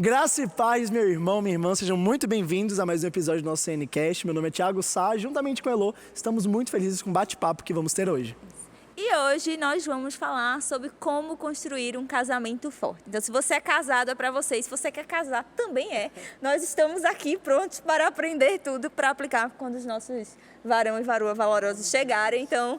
Graça e paz, meu irmão, minha irmã, sejam muito bem-vindos a mais um episódio do nosso CNCast. Meu nome é Thiago Sá, juntamente com o Elô, estamos muito felizes com o bate-papo que vamos ter hoje. E hoje nós vamos falar sobre como construir um casamento forte. Então, se você é casado, é para você. E se você quer casar, também é. Nós estamos aqui prontos para aprender tudo, para aplicar quando os nossos varão e varoa valorosos chegarem. Então,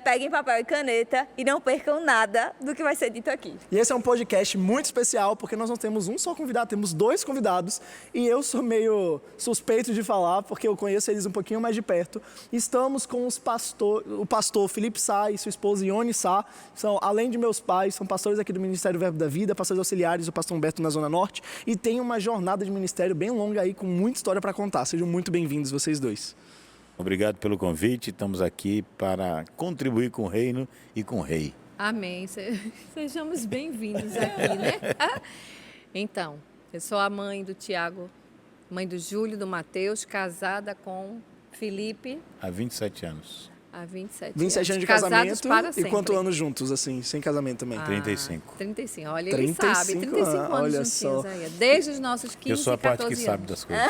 peguem papel e caneta e não percam nada do que vai ser dito aqui. E esse é um podcast muito especial, porque nós não temos um só convidado, temos dois convidados. E eu sou meio suspeito de falar, porque eu conheço eles um pouquinho mais de perto. Estamos com o pastor Felipe Sá e sua esposa Ione Sá. São, além de meus pais, são pastores aqui do Ministério Verbo da Vida, pastores auxiliares do pastor Humberto na Zona Norte. E tem uma jornada de ministério bem longa aí, com muita história para contar. Sejam muito bem-vindos vocês dois. Obrigado pelo convite, estamos aqui para contribuir com o reino e com o rei. Amém, sejamos bem-vindos aqui, né? Então, eu sou a mãe do Tiago, mãe do Júlio, do Mateus, casada com Felipe. Há 27 anos. Há 27 anos de casados casamento para e sempre. quantos anos juntos, assim, sem casamento também? 35. 35, olha, 35 ele sabe, 35 anos olha juntinhos só. aí, desde os nossos 15, Eu sou a parte 14 que anos. sabe das coisas.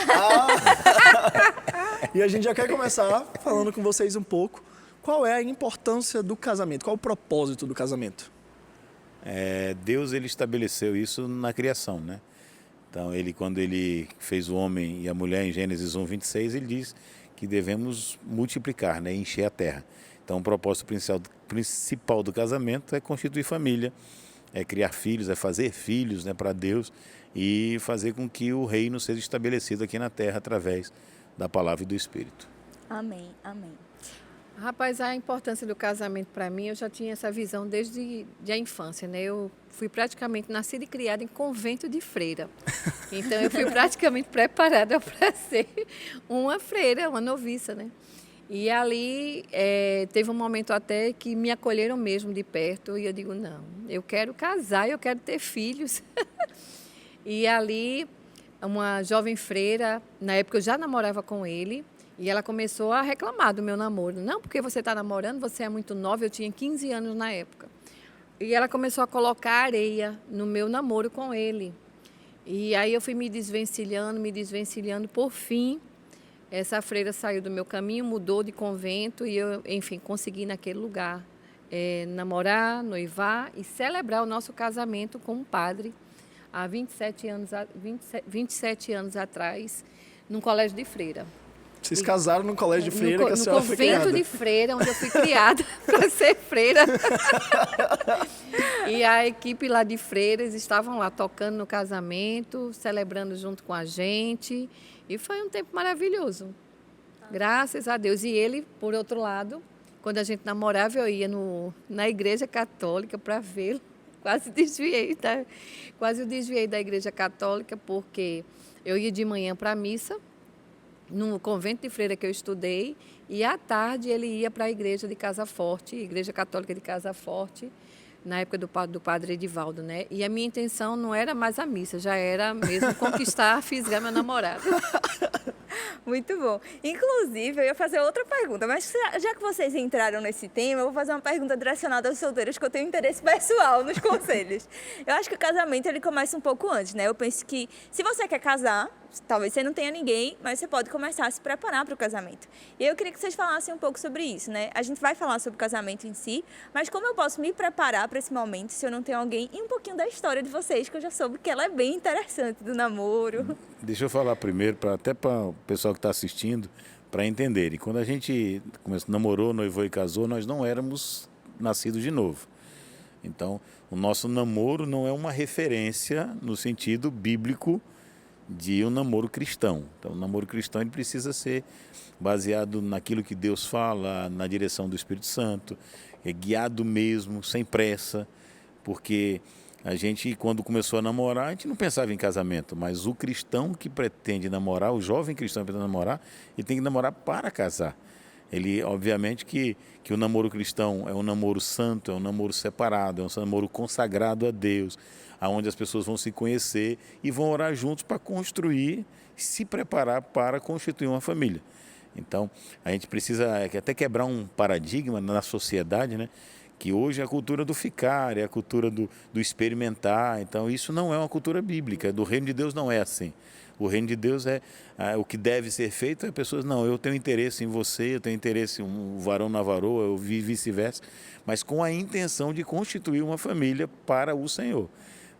E a gente já quer começar falando com vocês um pouco qual é a importância do casamento, qual é o propósito do casamento. Deus ele estabeleceu isso na criação, né? Então, quando ele fez o homem e a mulher em Gênesis 1:26, ele diz que devemos multiplicar, né, encher a terra. Então, o propósito principal do casamento é constituir família, é criar filhos, é fazer filhos, né, para Deus e fazer com que o reino seja estabelecido aqui na terra através da palavra e do Espírito. Amém, amém. Rapaz, a importância do casamento para mim, eu já tinha essa visão desde a infância, né? Eu fui praticamente nascida e criada em convento de freira. Então, eu fui praticamente preparada para ser uma freira, uma noviça, né? E ali teve um momento até que me acolheram mesmo de perto e eu digo, não, eu quero casar, eu quero ter filhos. E ali, uma jovem freira, na época eu já namorava com ele, e ela começou a reclamar do meu namoro. Não, porque você está namorando, você é muito nova, eu tinha 15 anos na época. E ela começou a colocar areia no meu namoro com ele. E aí eu fui me desvencilhando. Por fim, essa freira saiu do meu caminho, mudou de convento e eu, enfim, consegui naquele lugar namorar, noivar e celebrar o nosso casamento com um padre há 27 anos atrás, num colégio de freira. Vocês casaram no colégio de freira que a senhora foi criada. No convento de freira, onde eu fui criada para ser freira. E a equipe lá de freiras estavam lá tocando no casamento, celebrando junto com a gente. E foi um tempo maravilhoso. Graças a Deus. E ele, por outro lado, quando a gente namorava, eu ia na igreja católica para vê-lo. Quase eu desviei da igreja católica, porque eu ia de manhã para a missa, no convento de freira que eu estudei, e à tarde ele ia para a igreja de Casa Forte, igreja católica de Casa Forte, na época do padre Edivaldo, né? E a minha intenção não era mais a missa, já era mesmo conquistar, fisgar meu namorado. Muito bom. Inclusive, eu ia fazer outra pergunta, mas já que vocês entraram nesse tema, eu vou fazer uma pergunta direcionada aos solteiros, que eu tenho interesse pessoal nos conselhos. Eu acho que o casamento ele começa um pouco antes, né? Eu penso que se você quer casar, talvez você não tenha ninguém, mas você pode começar a se preparar para o casamento. E eu queria que vocês falassem um pouco sobre isso, né? A gente vai falar sobre o casamento em si, mas como eu posso me preparar para esse momento se eu não tenho alguém? E um pouquinho da história de vocês, que eu já soube que ela é bem interessante, do namoro. Deixa eu falar primeiro, até para o pessoal que está assistindo, para entenderem. Quando a gente namorou, noivou e casou, nós não éramos nascidos de novo. Então, o nosso namoro não é uma referência no sentido bíblico de um namoro cristão. Então, o namoro cristão ele precisa ser baseado naquilo que Deus fala, na direção do Espírito Santo, guiado mesmo, sem pressa, porque a gente, quando começou a namorar, a gente não pensava em casamento, mas o cristão que pretende namorar, o jovem cristão que pretende namorar, ele tem que namorar para casar. Ele, obviamente, que o namoro cristão é um namoro santo, é um namoro separado, é um namoro consagrado a Deus, onde as pessoas vão se conhecer e vão orar juntos para construir, se preparar para constituir uma família. Então, a gente precisa até quebrar um paradigma na sociedade, né? que hoje é a cultura do ficar, é a cultura do experimentar. Então, isso não é uma cultura bíblica. Do reino de Deus não é assim. O reino de Deus o que deve ser feito é pessoas, não, eu tenho interesse em você, eu tenho interesse em um varão na varoa, eu vice-versa, mas com a intenção de constituir uma família para o Senhor.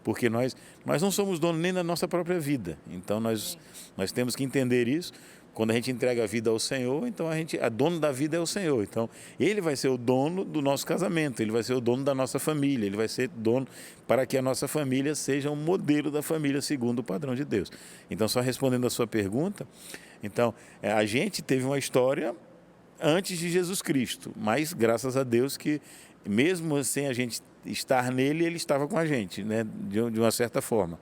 Porque nós não somos donos nem da nossa própria vida. Então, nós temos que entender isso. Quando a gente entrega a vida ao Senhor, então a dono da vida é o Senhor. Então, Ele vai ser o dono do nosso casamento, Ele vai ser o dono da nossa família, Ele vai ser dono para que a nossa família seja um modelo da família segundo o padrão de Deus. Então, só respondendo a sua pergunta, então, a gente teve uma história antes de Jesus Cristo, mas graças a Deus que, mesmo sem a gente estar nele, Ele estava com a gente, né, de uma certa forma,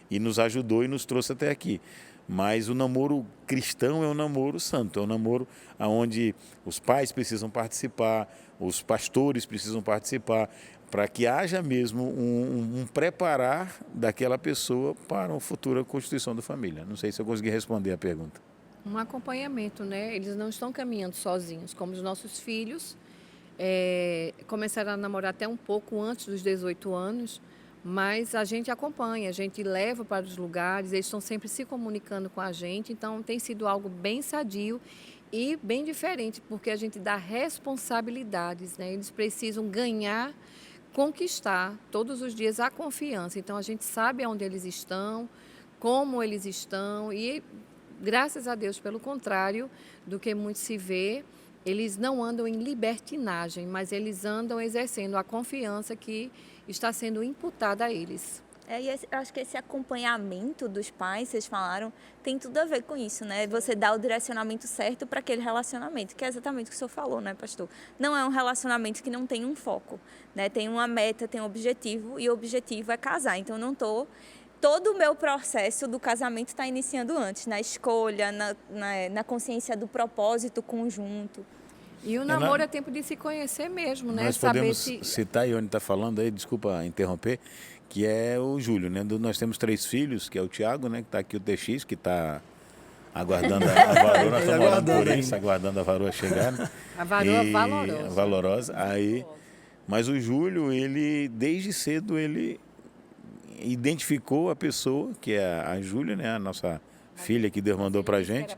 e nos ajudou e nos trouxe até aqui. Mas o namoro cristão é um namoro santo, é um namoro onde os pais precisam participar, os pastores precisam participar, para que haja mesmo um preparar daquela pessoa para uma futura constituição da família. Não sei se eu consegui responder a pergunta. Um acompanhamento, né? Eles não estão caminhando sozinhos, como os nossos filhos começaram a namorar até um pouco antes dos 18 anos, mas a gente acompanha, a gente leva para os lugares, eles estão sempre se comunicando com a gente, então tem sido algo bem sadio e bem diferente, porque a gente dá responsabilidades, né? Eles precisam ganhar, conquistar todos os dias a confiança, então a gente sabe onde eles estão, como eles estão e, graças a Deus, pelo contrário do que muito se vê, eles não andam em libertinagem, mas eles andam exercendo a confiança que está sendo imputada a eles. E eu acho que esse acompanhamento dos pais, vocês falaram, tem tudo a ver com isso, né? Você dá o direcionamento certo para aquele relacionamento, que é exatamente o que o senhor falou, né, pastor? Não é um relacionamento que não tem um foco, né? Tem uma meta, tem um objetivo, e o objetivo é casar. Então, todo o meu processo do casamento está iniciando antes, na escolha, na consciência do propósito conjunto. E o namoro é tempo de se conhecer mesmo, né? Nós podemos citar, e onde está falando aí, desculpa interromper, que é o Júlio, né? Nós temos 3 filhos, que é o Tiago, né? Que está aqui, o TX, que está aguardando a varoa, nós estamos orando por isso, aguardando a varoa chegar. Né? A varoa valorosa. Valorosa. Aí, mas o Júlio, ele, desde cedo, ele identificou a pessoa, que é a Júlia, né? A nossa filha que Deus mandou para a gente.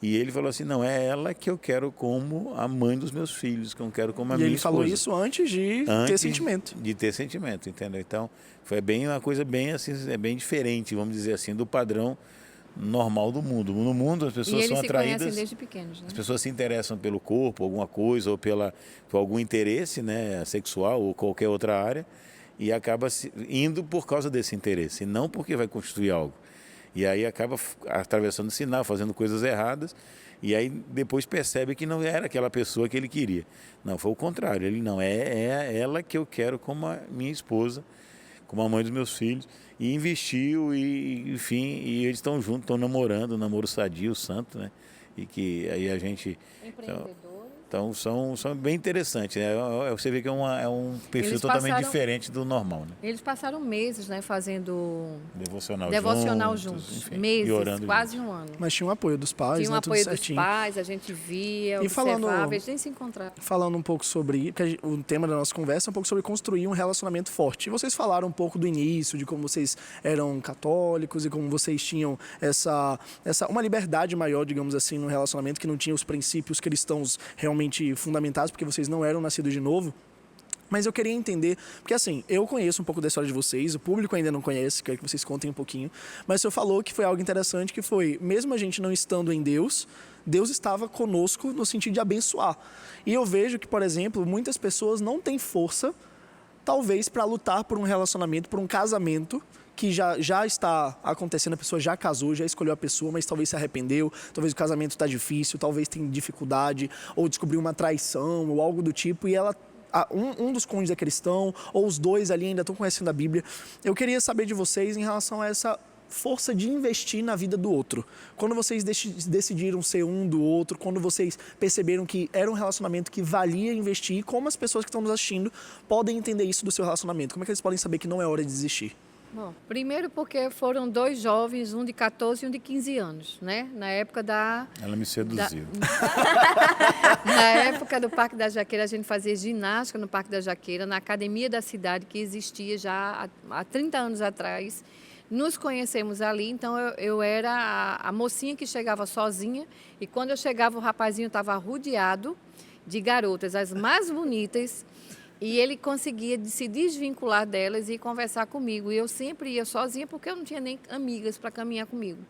E ele falou assim, não, é ela que eu quero como a mãe dos meus filhos, que eu quero como a minha esposa. E ele falou isso antes de ter sentimento. De ter sentimento, entendeu? Então, foi bem uma coisa bem assim, bem diferente, vamos dizer assim, do padrão normal do mundo. No mundo, as pessoas são atraídas... E eles se conhecem desde pequenos, né? As pessoas se interessam pelo corpo, alguma coisa, ou por algum interesse, né, sexual ou qualquer outra área, e acaba indo por causa desse interesse, e não porque vai constituir algo. E aí acaba atravessando o sinal, fazendo coisas erradas, e aí depois percebe que não era aquela pessoa que ele queria. Não, foi o contrário. Ele não, é ela que eu quero como a minha esposa, como a mãe dos meus filhos. E investiu, e enfim, e eles estão juntos, estão namorando, um namoro sadio, santo, né? E que aí a gente... Então, são bem interessantes, né? Você vê que é um perfil totalmente diferente do normal, né? Eles passaram meses, né, fazendo devocional juntos, enfim, meses, quase um ano. Mas tinha um apoio dos pais, tinha um né? apoio tudo dos certinho. pais, a gente via, e observava, eles nem se encontravam. Falando um pouco sobre, porque o tema da nossa conversa é um pouco sobre construir um relacionamento forte. E vocês falaram um pouco do início, de como vocês eram católicos e como vocês tinham uma liberdade maior, digamos assim, no relacionamento, que não tinha os princípios cristãos realmente fundamentados, porque vocês não eram nascidos de novo. Mas eu queria entender, porque assim, eu conheço um pouco da história de vocês, o público ainda não conhece, quero que vocês contem um pouquinho, mas o senhor falou que foi algo interessante, que foi, mesmo a gente não estando em Deus, Deus estava conosco no sentido de abençoar. E eu vejo que, por exemplo, muitas pessoas não têm força, talvez, para lutar por um relacionamento, por um casamento, que já está acontecendo, a pessoa já casou, já escolheu a pessoa, mas talvez se arrependeu, talvez o casamento está difícil, talvez tem dificuldade, ou descobriu uma traição, ou algo do tipo, e ela... Um dos cônjuges é cristão, ou os dois ali ainda estão conhecendo a Bíblia. Eu queria saber de vocês em relação a essa força de investir na vida do outro. Quando vocês decidiram ser um do outro, quando vocês perceberam que era um relacionamento que valia investir, como as pessoas que estão nos assistindo podem entender isso do seu relacionamento? Como é que eles podem saber que não é hora de desistir? Bom, primeiro porque foram 2 jovens, um de 14 e um de 15 anos, né? Na época Ela me seduziu. Na época do Parque da Jaqueira, a gente fazia ginástica no Parque da Jaqueira, na academia da cidade, que existia já há 30 anos atrás. Nos conhecemos ali, então eu era a mocinha que chegava sozinha, e quando eu chegava, o rapazinho estava rodeado de garotas, as mais bonitas, e ele conseguia se desvincular delas e conversar comigo. E eu sempre ia sozinha, porque eu não tinha nem amigas para caminhar comigo.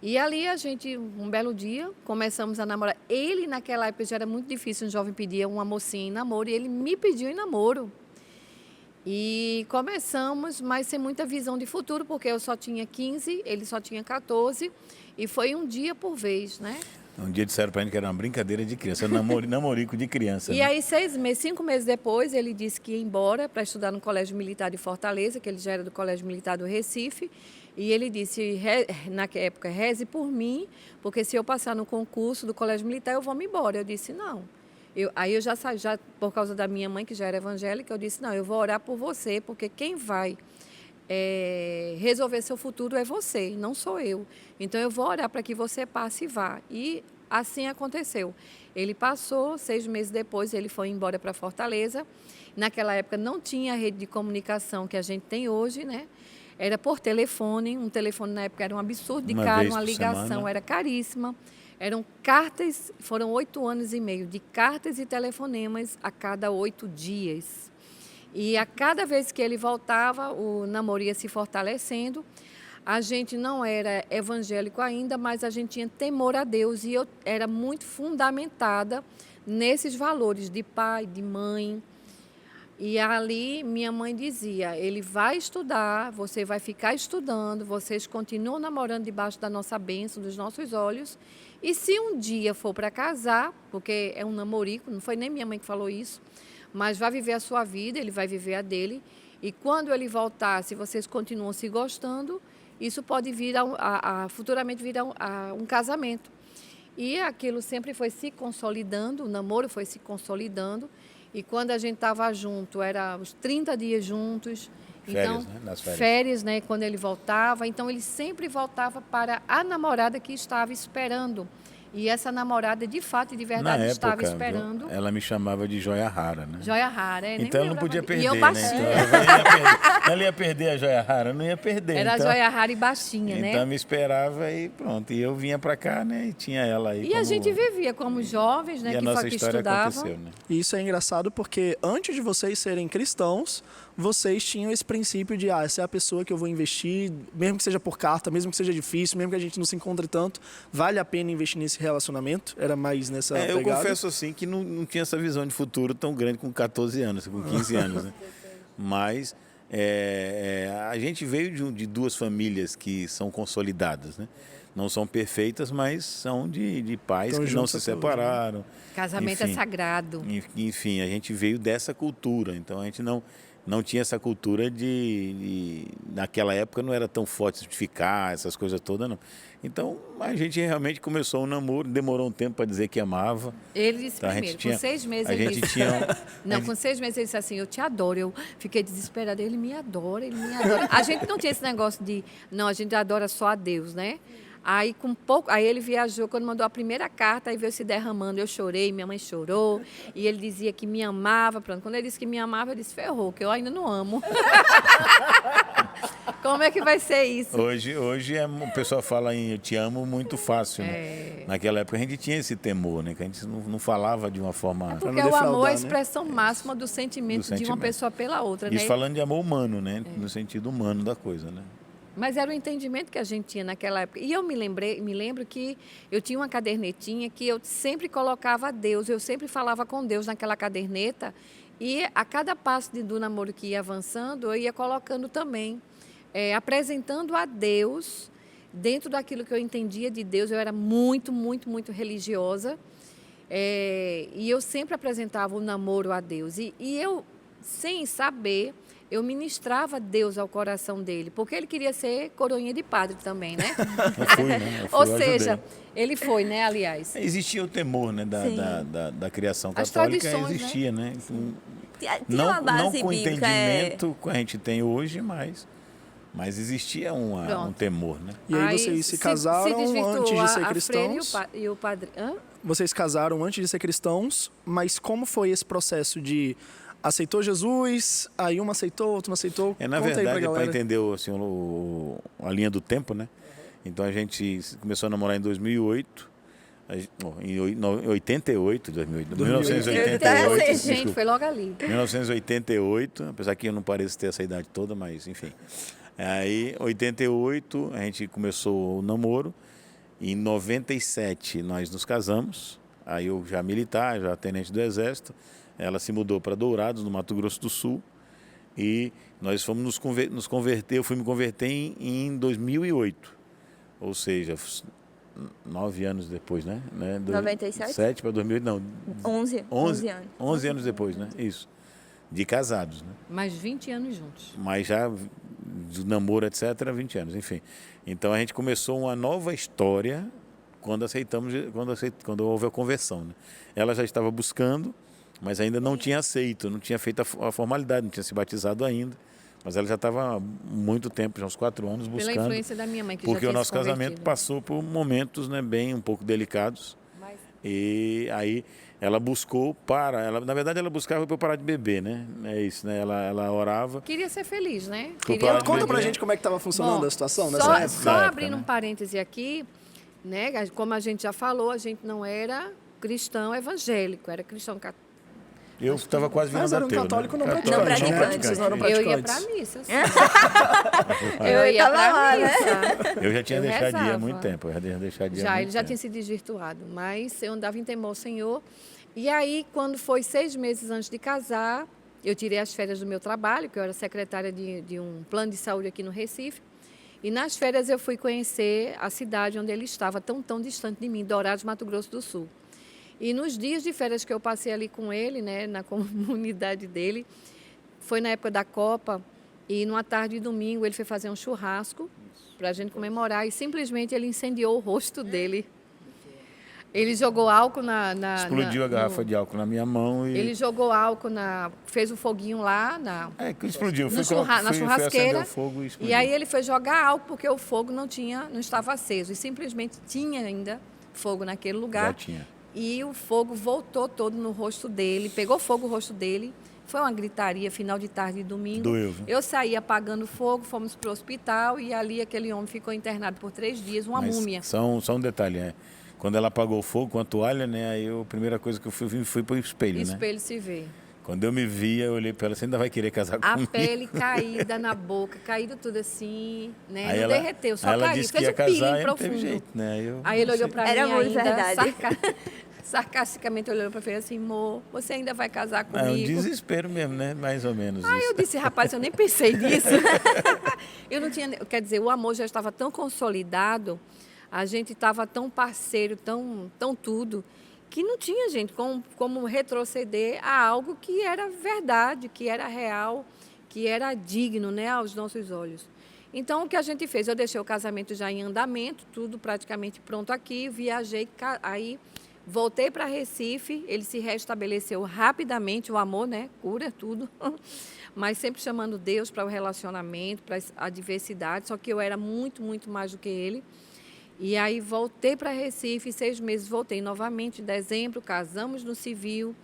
E ali a gente, um belo dia, começamos a namorar. Ele, naquela época, já era muito difícil, um jovem pedia uma mocinha em namoro, e ele me pediu em namoro. E começamos, mas sem muita visão de futuro, porque eu só tinha 15, ele só tinha 14, e foi um dia por vez, né? Um dia disseram para gente que era uma brincadeira de criança, namorico de criança. E né? aí, 5 meses depois, ele disse que ia embora para estudar no Colégio Militar de Fortaleza, que ele já era do Colégio Militar do Recife. E ele disse, na época, reze por mim, porque se eu passar no concurso do Colégio Militar, eu vou me embora. Eu disse, não. Aí eu já saí, por causa da minha mãe, que já era evangélica, eu disse, não, eu vou orar por você, porque quem vai resolver seu futuro é você, não sou eu. Então, eu vou orar para que você passe e vá. E assim aconteceu. Ele passou, 6 meses depois, ele foi embora para Fortaleza. Naquela época não tinha a rede de comunicação que a gente tem hoje, né? Era por telefone, um telefone na época era um absurdo de caro, uma ligação era caríssima. Eram cartas, foram 8 anos e meio de cartas e telefonemas a cada 8 dias. E a cada vez que ele voltava, o namoro ia se fortalecendo. A gente não era evangélico ainda, mas a gente tinha temor a Deus, e eu era muito fundamentada nesses valores de pai, de mãe. E ali minha mãe dizia, ele vai estudar, você vai ficar estudando, vocês continuam namorando debaixo da nossa bênção, dos nossos olhos, e se um dia for para casar, porque é um namorico, não foi nem minha mãe que falou isso, mas vai viver a sua vida, ele vai viver a dele, e quando ele voltar, se vocês continuam se gostando, isso pode vir futuramente vir a um casamento. E aquilo sempre foi se consolidando, o namoro foi se consolidando. E quando a gente estava junto, era os 30 dias juntos. Férias, então, né? Nas férias. Férias, né? Quando ele voltava. Então, ele sempre voltava para a namorada que estava esperando. E essa namorada, de fato e de verdade, Na estava época, esperando. ela me chamava de joia rara, né? Joia rara, nem Então me eu não podia lembrava. perder, E eu né? baixinha. Então, ela ia perder a joia rara, eu não ia perder. Era então, joia rara e baixinha, né? Então me esperava e pronto. E eu vinha para cá, né? E tinha ela aí. E a gente vivia como jovens, né? E a que nossa que história estudavam. aconteceu, né? E isso é engraçado porque antes de vocês serem cristãos, vocês tinham esse princípio de, essa é a pessoa que eu vou investir, mesmo que seja por carta, mesmo que seja difícil, mesmo que a gente não se encontre tanto, vale a pena investir nesse relacionamento? Era mais nessa Eu pegada? confesso assim que não tinha essa visão de futuro tão grande com 14 anos, com 15 anos, né? Mas a gente veio de 2 famílias que são consolidadas, né? Não são perfeitas, mas são de pais Tão que não juntos se até hoje, separaram. Casamento é Enfim. sagrado. Enfim, a gente veio dessa cultura, então a gente não tinha essa cultura naquela época não era tão forte certificar, essas coisas todas, não. Então, a gente realmente começou um namoro, demorou um tempo para dizer que amava. Ele disse Então, a primeiro, gente tinha- com 6 meses a ele gente disse. tinha- Não, com 6 meses ele disse assim, eu te adoro. Eu fiquei desesperada, ele me adora, ele me adora. A gente não tinha esse negócio de, não, a gente adora só a Deus, né? Aí, aí ele viajou, quando mandou a primeira carta, aí veio se derramando. Eu chorei, minha mãe chorou, e ele dizia que me amava. Pronto. Quando ele disse que me amava, eu disse, ferrou, que eu ainda não amo. Como é que vai ser isso? Hoje o pessoal fala em eu te amo muito fácil, né? Naquela época a gente tinha esse temor, né? Que a gente não falava de uma forma... Porque não o amor é a defraudar, né? expressão máxima do sentimento de uma sentimento. pessoa pela outra, né? Isso falando de amor humano, né? No sentido humano da coisa, né? Mas era o entendimento que a gente tinha naquela época. E eu me lembro que eu tinha uma cadernetinha que eu sempre colocava Deus, eu sempre falava com Deus naquela caderneta, e a cada passo do namoro que ia avançando, eu ia colocando também, apresentando a Deus, dentro daquilo que eu entendia de Deus. Eu era muito, muito, muito religiosa, e eu sempre apresentava o namoro a Deus. E eu, sem saber, eu ministrava Deus ao coração dele, porque ele queria ser coroinha de padre também, né? Eu fui, né? Eu fui, Ou eu seja, ajudei. ele foi, né, aliás. Existia o temor, né, da criação As católica, tradições, existia, né? Tinha Não, uma base não com o bíblica. entendimento que a gente tem hoje, mas Mas existia um Pronto. temor, né? E aí vocês se casaram desvirtuou antes de ser a freira cristãos? e o padre. Hã? Vocês casaram antes de ser cristãos, mas como foi esse processo de aceitou Jesus, aí uma aceitou, outra não aceitou? Na Conta aí pra verdade, para galera. entender assim, a linha do tempo, né? Então a gente começou a namorar em 2008, em 88, 2008, 1988. Gente, foi logo ali. 1988, apesar que eu não pareço ter essa idade toda, mas enfim. Aí, 88, a gente começou o namoro. Em 97, nós nos casamos. Aí eu já militar, já tenente do Exército. Ela se mudou para Dourados, no Mato Grosso do Sul. E nós fomos nos converter. Eu fui me converter em 2008. Ou seja, 9 anos depois, né? 97? 7 para 2008, não. 11 anos. 11 anos depois, né? Isso. De casados, né? Mais 20 anos juntos. Mas já do namoro, etc., 20 anos, enfim. Então a gente começou uma nova história quando houve a conversão, né? Ela já estava buscando, mas ainda não tinha aceito, não tinha feito a formalidade, não tinha se batizado ainda. Mas ela já estava há muito tempo, já uns 4 anos, buscando. Pela influência da minha mãe, que já porque tinha o nosso se convertido. casamento passou por momentos, né, bem um pouco delicados. E aí ela buscou na verdade ela buscava para eu parar de beber, né? É isso, né? Ela orava. Queria ser feliz, né? Por Queria... parar de Conta pra beber. gente como é que estava funcionando Bom, a situação só, nessa época. Só época, abrindo né? um parêntese aqui, né? Como a gente já falou, a gente não era cristão evangélico, era cristão católico. Eu estava quase virando Mas era um ateu, católico né? não praticante. praticante. Vocês não eram Eu ia praticantes. pra missa. Sim. Eu ia tava pra lá, né? missa. Eu já tinha Eu deixado de ir há rezava. muito tempo. Eu já tinha deixado de ir há Já, muito ele já tempo. tinha se desvirtuado, mas eu andava em temor ao Senhor. E aí, quando foi 6 meses antes de casar, eu tirei as férias do meu trabalho, que eu era secretária de um plano de saúde aqui no Recife. E nas férias eu fui conhecer a cidade onde ele estava, tão distante de mim, Dourados, Mato Grosso do Sul. E nos dias de férias que eu passei ali com ele, né, na comunidade dele, foi na época da Copa, e numa tarde de domingo ele foi fazer um churrasco para a gente comemorar, e simplesmente ele incendiou o rosto dele. Ele jogou álcool Explodiu a garrafa de álcool na minha mão e... Ele jogou álcool fez o foguinho lá que explodiu. na Fui acender churrasqueira. o fogo e explodiu. E aí ele foi jogar álcool porque o fogo não estava aceso. E simplesmente tinha ainda fogo naquele lugar. Já tinha. E o fogo voltou todo no rosto dele, pegou fogo no rosto dele. Foi uma gritaria, final de tarde de domingo. Doeu, viu? Eu saí apagando fogo, fomos para o hospital e ali aquele homem ficou internado por 3 dias, uma Mas múmia. Só um detalhe, né? Quando ela apagou o fogo com a toalha, né? Aí a primeira coisa que eu fui para o espelho, né? Espelho se vê. Quando eu me via, eu olhei para ela, você ainda vai querer casar A comigo? pele caída na boca, caído tudo assim, né? Aí Não ela, derreteu, só aí ela caiu. disse que Fez ia um peeling casar e não profundo. teve jeito, né? Aí ele olhou para mim Era muito ainda, verdade. sarcasticamente olhando para mim assim, amor, você ainda vai casar É comigo? um desespero mesmo, né? Mais ou menos Aí isso. eu disse, rapaz, eu nem pensei nisso. Eu não tinha, quer dizer, o amor já estava tão consolidado, a gente estava tão parceiro, tão tudo, que não tinha, gente, como retroceder a algo que era verdade, que era real, que era digno, né, aos nossos olhos. Então, o que a gente fez? Eu deixei o casamento já em andamento, tudo praticamente pronto aqui, viajei, aí voltei para Recife, ele se restabeleceu rapidamente, o amor, né, cura tudo, mas sempre chamando Deus para o relacionamento, para a diversidade, só que eu era muito, muito mais do que ele. E aí voltei para Recife, 6 meses voltei novamente em dezembro, casamos no civil,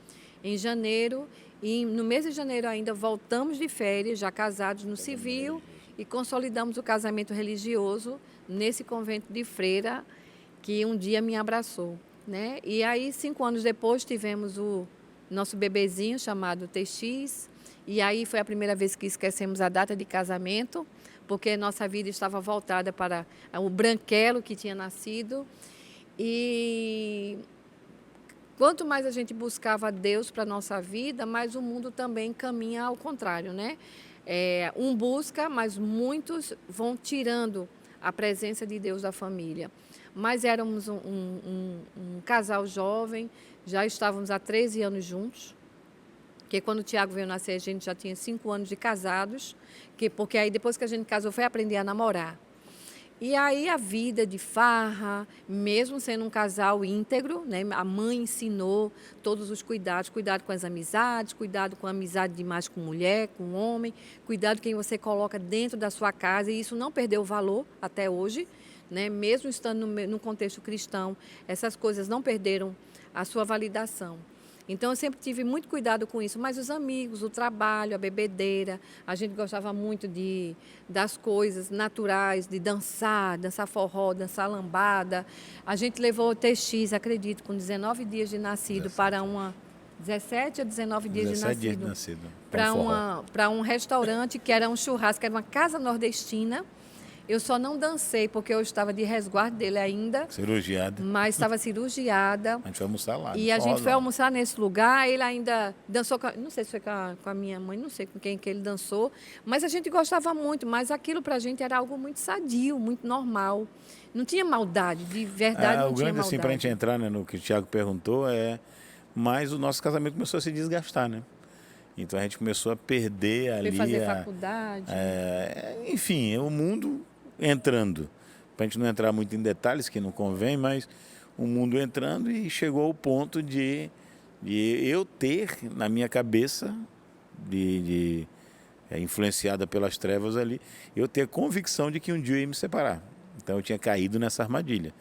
em janeiro, e no mês de janeiro ainda voltamos de férias, já casados no civil, e consolidamos o casamento religioso nesse convento de freira que um dia me abraçou, né? E aí 5 anos depois tivemos o nosso bebezinho chamado TX, e aí foi a primeira vez que esquecemos a data de casamento, porque nossa vida estava voltada para o branquelo que tinha nascido. E quanto mais a gente buscava Deus para a nossa vida, mais o mundo também caminha ao contrário, né? Um busca, mas muitos vão tirando a presença de Deus da família. Mas éramos um casal jovem, já estávamos há 13 anos juntos, porque quando o Tiago veio nascer, a gente já tinha 5 anos de casados, porque aí depois que a gente casou foi aprender a namorar. E aí a vida de farra, mesmo sendo um casal íntegro, né? A mãe ensinou todos os cuidados, cuidado com as amizades, cuidado com a amizade demais com mulher, com homem, cuidado com quem você coloca dentro da sua casa, e isso não perdeu valor até hoje, né? Mesmo estando no contexto cristão, essas coisas não perderam a sua validação. Então, eu sempre tive muito cuidado com isso, mas os amigos, o trabalho, a bebedeira, a gente gostava muito das coisas naturais, de dançar forró, dançar lambada. A gente levou o TX, acredito, com 19 dias de nascido 17. para uma... 17 a 19 dias de 17 nascido. dias de nascido. Para um restaurante que era um churrasco, era uma casa nordestina. Eu só não dancei porque eu estava de resguardo dele ainda, Cirurgiada. mas estava cirurgiada. A gente foi almoçar lá. E a no gente forró, foi não. almoçar nesse lugar, ele ainda dançou, não sei se foi com a minha mãe, não sei com quem que ele dançou, mas a gente gostava muito, mas aquilo pra gente era algo muito sadio, muito normal. Não tinha maldade, de verdade não O tinha grande, assim, para a gente maldade. entrar, né, no que o Thiago perguntou, mas o nosso casamento começou a se desgastar, né? Então a gente começou a perder ali. Foi fazer faculdade. Enfim, o mundo entrando. Para a gente não entrar muito em detalhes, que não convém, mas o mundo entrando, e chegou ao ponto de eu ter na minha cabeça, influenciada pelas trevas ali, eu ter a convicção de que um dia eu ia me separar. Então eu tinha caído nessa armadilha.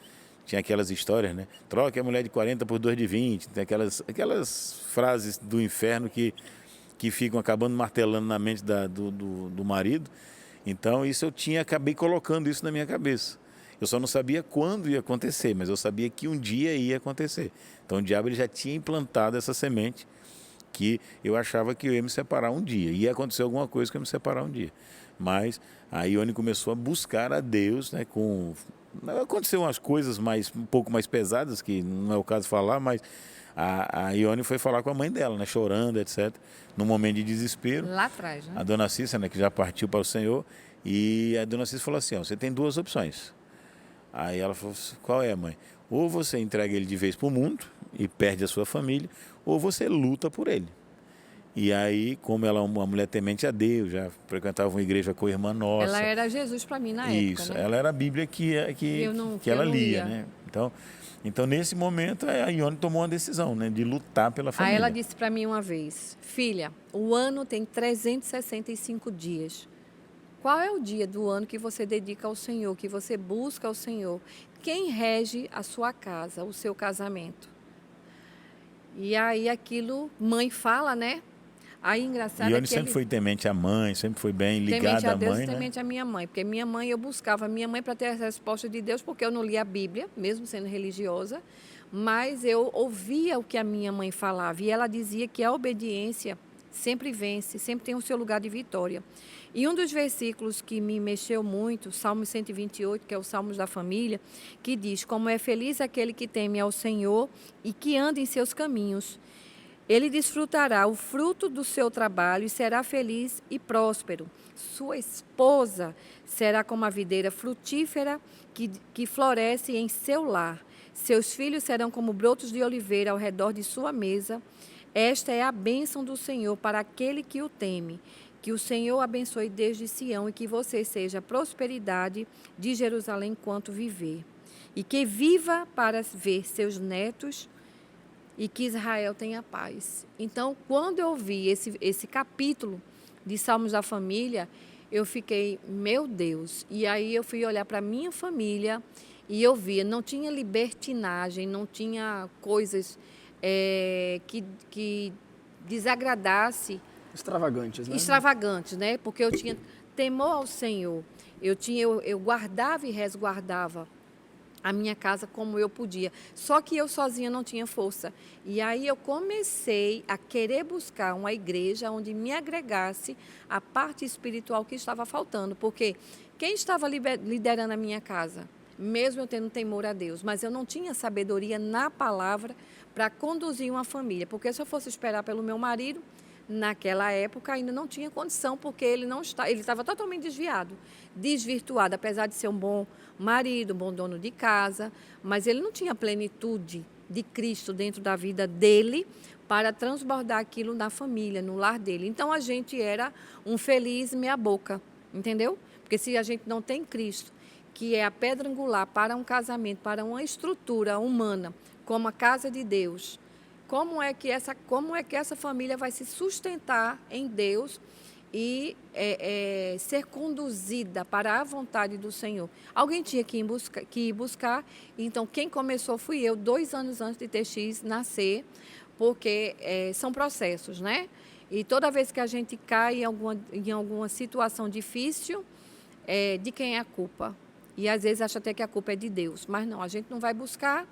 Tinha aquelas histórias, né? Troque a mulher de 40 por 2 de 20. Tem aquelas frases do inferno que ficam acabando martelando na mente do marido. Então, acabei colocando isso na minha cabeça. Eu só não sabia quando ia acontecer, mas eu sabia que um dia ia acontecer. Então, o diabo ele já tinha implantado essa semente que eu achava que eu ia me separar um dia. Ia acontecer alguma coisa que eu ia me separar um dia. Mas a Ione começou a buscar a Deus, né? Aconteceu umas coisas um pouco mais pesadas, que não é o caso de falar, mas a Ione foi falar com a mãe dela, né? Chorando, etc. Num momento de desespero. Lá atrás, né? A dona Cícera, né, que já partiu para o Senhor, e a dona Cícera falou assim, você tem 2 opções. Aí ela falou, qual é, mãe? Ou você entrega ele de vez para o mundo e perde a sua família, ou você luta por ele. E aí, como ela é uma mulher temente a Deus, já frequentava uma igreja com a irmã nossa. Ela era Jesus para mim na Isso, época, né? ela era a Bíblia que ela não lia, lia. né? Então, nesse momento, a Ione tomou uma decisão, né? De lutar pela família. Aí ela disse para mim uma vez, filha, o ano tem 365 dias. Qual é o dia do ano que você dedica ao Senhor, que você busca ao Senhor? Quem rege a sua casa, o seu casamento? E aí aquilo, mãe fala, né? Aí engraçado Ione é que sempre foi temente à mãe, sempre foi bem ligada à Deus mãe, e né? temente à minha mãe, porque minha mãe, eu buscava a minha mãe para ter a resposta de Deus, porque eu não lia a Bíblia, mesmo sendo religiosa, mas eu ouvia o que a minha mãe falava, e ela dizia que a obediência sempre vence, sempre tem o seu lugar de vitória. E um dos versículos que me mexeu muito, Salmo 128, que é o Salmos da Família, que diz, como é feliz aquele que teme ao Senhor e que anda em seus caminhos. Ele desfrutará o fruto do seu trabalho e será feliz e próspero. Sua esposa será como a videira frutífera que floresce em seu lar. Seus filhos serão como brotos de oliveira ao redor de sua mesa. Esta é a bênção do Senhor para aquele que o teme. Que o Senhor abençoe desde Sião e que você seja a prosperidade de Jerusalém enquanto viver. E que viva para ver seus netos e que Israel tenha paz. Então, quando eu vi esse capítulo de Salmos da Família, eu fiquei, meu Deus. E aí eu fui olhar para a minha família e eu via, não tinha libertinagem, não tinha coisas que desagradasse. Extravagantes, né? Porque eu tinha temor ao Senhor. Eu guardava e resguardava a minha casa como eu podia. Só que eu sozinha não tinha força. E aí eu comecei a querer buscar uma igreja onde me agregasse a parte espiritual que estava faltando. Porque quem estava liderando a minha casa? Mesmo eu tendo temor a Deus, mas eu não tinha sabedoria na palavra para conduzir uma família. Porque se eu fosse esperar pelo meu marido, naquela época ainda não tinha condição, porque ele estava totalmente desvirtuado, apesar de ser um bom marido, um bom dono de casa, mas ele não tinha a plenitude de Cristo dentro da vida dele para transbordar aquilo na família, no lar dele. Então a gente era um feliz meia boca, entendeu? Porque se a gente não tem Cristo, que é a pedra angular para um casamento, para uma estrutura humana, como a casa de Deus, como é que essa família vai se sustentar em Deus e ser conduzida para a vontade do Senhor. Alguém tinha que ir buscar, então quem começou fui eu, 2 anos antes de TX nascer, porque são processos, né? E toda vez que a gente cai em alguma situação difícil, de quem é a culpa? E às vezes acha até que a culpa é de Deus, mas não, a gente não vai buscar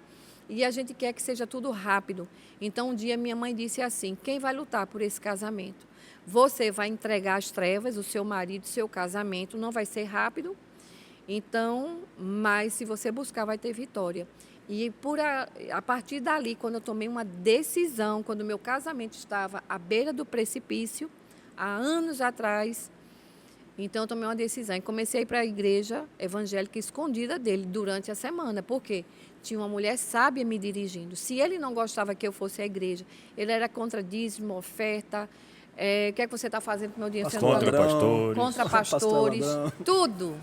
e a gente quer que seja tudo rápido. Então um dia minha mãe disse assim, quem vai lutar por esse casamento? Você vai entregar às trevas, o seu marido, o seu casamento, não vai ser rápido, então, mas se você buscar, vai ter vitória. E a partir dali, quando eu tomei uma decisão, quando o meu casamento estava à beira do precipício, há anos atrás, então eu tomei uma decisão e comecei a ir para a igreja evangélica escondida dele durante a semana. Por quê? Tinha uma mulher sábia me dirigindo. Se ele não gostava que eu fosse à igreja, ele era contra dízimo, oferta. O que é que você está fazendo com o meu dinheiro? Contra pastores. Contra pastores, tudo.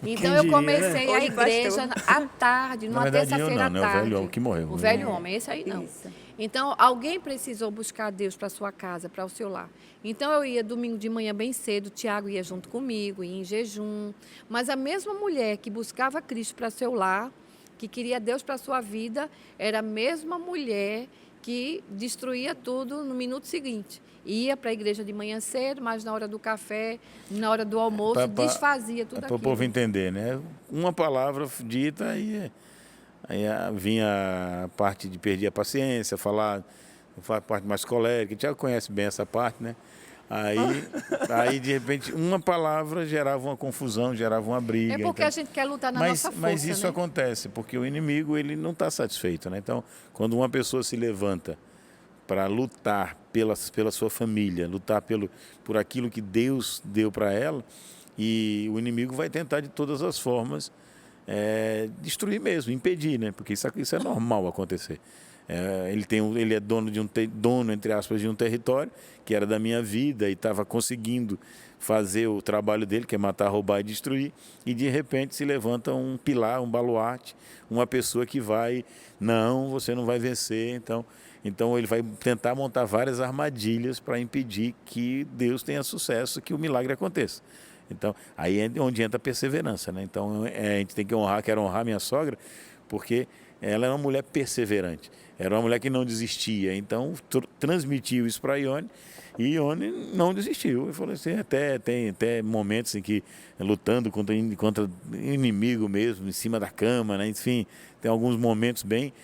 Então Quem eu diria, comecei né? a igreja à tarde, Na numa verdade, eu terça-feira à não, né? O tarde. velho homem que morreu. O velho homem, esse aí não. Isso. Então, alguém precisou buscar Deus para a sua casa, para o seu lar. Então, eu ia domingo de manhã bem cedo, o Tiago ia junto comigo, ia em jejum. Mas a mesma mulher que buscava Cristo para seu lar, que queria Deus para a sua vida, era a mesma mulher que destruía tudo no minuto seguinte. Ia para a igreja de manhã cedo, mas na hora do café, na hora do almoço, desfazia tudo aquilo. Para o povo entender, né? Uma palavra dita aí vinha a parte de perder a paciência, falar a parte mais colérica. O Tiago conhece bem essa parte, né? Aí, de repente, uma palavra gerava uma confusão, gerava uma briga. É porque então, a gente quer lutar na nossa força, mas isso né? acontece, porque o inimigo ele não está satisfeito, né? Então, quando uma pessoa se levanta para lutar pela sua família, lutar por aquilo que Deus deu para ela, e o inimigo vai tentar de todas as formas destruir mesmo, impedir, né? Porque isso é normal acontecer. Ele é dono, entre aspas, de um território que era da minha vida e estava conseguindo fazer o trabalho dele, que é matar, roubar e destruir, e de repente se levanta um pilar, um baluarte, uma pessoa que não, você não vai vencer, então ele vai tentar montar várias armadilhas para impedir que Deus tenha sucesso, que o milagre aconteça. Então, aí é onde entra a perseverança, né? Então, a gente tem que quero honrar minha sogra, porque ela era uma mulher perseverante, era uma mulher que não desistia. Então, transmitiu isso para a Ione, e Ione não desistiu. Eu falei assim, tem até momentos em que, lutando contra inimigo mesmo, em cima da cama, né? Enfim, tem alguns momentos bem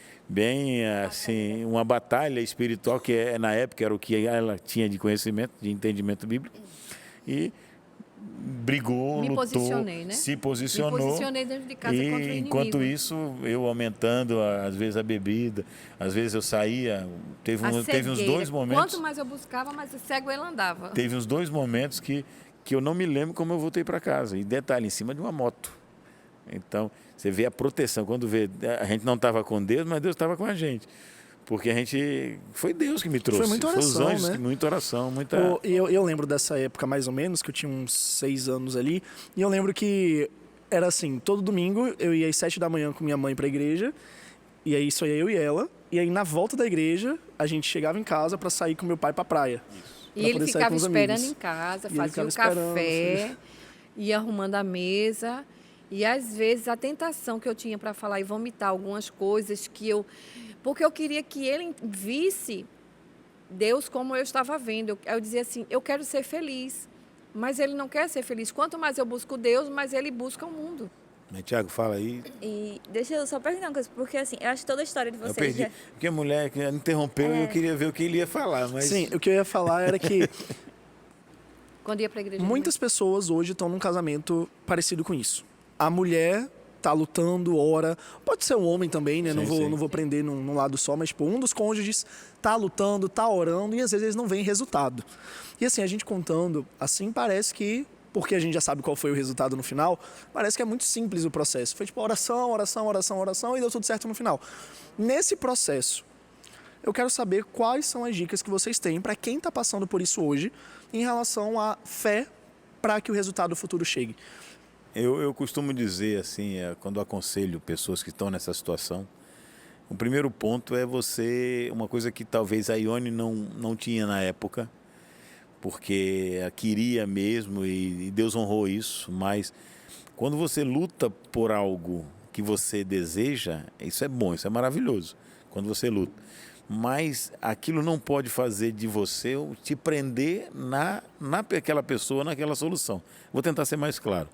assim, uma batalha espiritual, que na época era o que ela tinha de conhecimento, de entendimento bíblico, e brigou, lutou, né? se posicionou. Me posicionei dentro de casa contra o inimigo. Enquanto isso, eu aumentando, às vezes, a bebida, às vezes eu saía, teve uns 2 momentos... Quanto mais eu buscava, mais cego ele andava. Teve uns 2 momentos que eu não me lembro como eu voltei para casa. E detalhe, em cima de uma moto. Então, você vê a proteção. Quando a gente não estava com Deus, mas Deus estava com a gente. Porque foi Deus que me trouxe. Foi muita oração, foi os anjos, né? Muita oração, muita... Eu lembro dessa época, mais ou menos, que eu tinha uns 6 anos ali. E eu lembro que era assim, todo domingo eu ia às 7 da manhã com minha mãe pra igreja. E aí só ia eu e ela. E aí na volta da igreja, a gente chegava em casa pra sair com meu pai pra praia. E ele ficava esperando em casa, fazia o café, ia arrumando a mesa. E às vezes a tentação que eu tinha para falar e vomitar algumas coisas porque eu queria que ele visse Deus como eu estava vendo. Eu dizia assim, eu quero ser feliz, mas ele não quer ser feliz. Quanto mais eu busco Deus, mais ele busca o mundo. Tiago, fala aí. E deixa eu só perguntar uma coisa, porque assim, eu acho que toda a história de vocês... Eu perdi, porque a mulher que interrompeu, eu queria ver o que ele ia falar, mas... Sim, o que eu ia falar era que quando ia para a igreja, muitas pessoas hoje estão num casamento parecido com isso. A mulher tá lutando, ora, pode ser um homem também, né? Sim, não vou prender num lado só, mas um dos cônjuges tá lutando, tá orando e às vezes eles não veem resultado. E assim, a gente contando, assim parece que, porque a gente já sabe qual foi o resultado no final, parece que é muito simples o processo. Foi tipo oração, oração, oração, oração e deu tudo certo no final. Nesse processo, eu quero saber quais são as dicas que vocês têm para quem está passando por isso hoje em relação à fé para que o resultado futuro chegue. Eu costumo dizer assim, quando aconselho pessoas que estão nessa situação, o primeiro ponto é uma coisa que talvez a Ione não tinha na época, porque ela queria mesmo e Deus honrou isso, mas quando você luta por algo que você deseja, isso é bom, isso é maravilhoso, quando você luta. Mas aquilo não pode fazer de você te prender naquela pessoa, naquela solução. Vou tentar ser mais claro.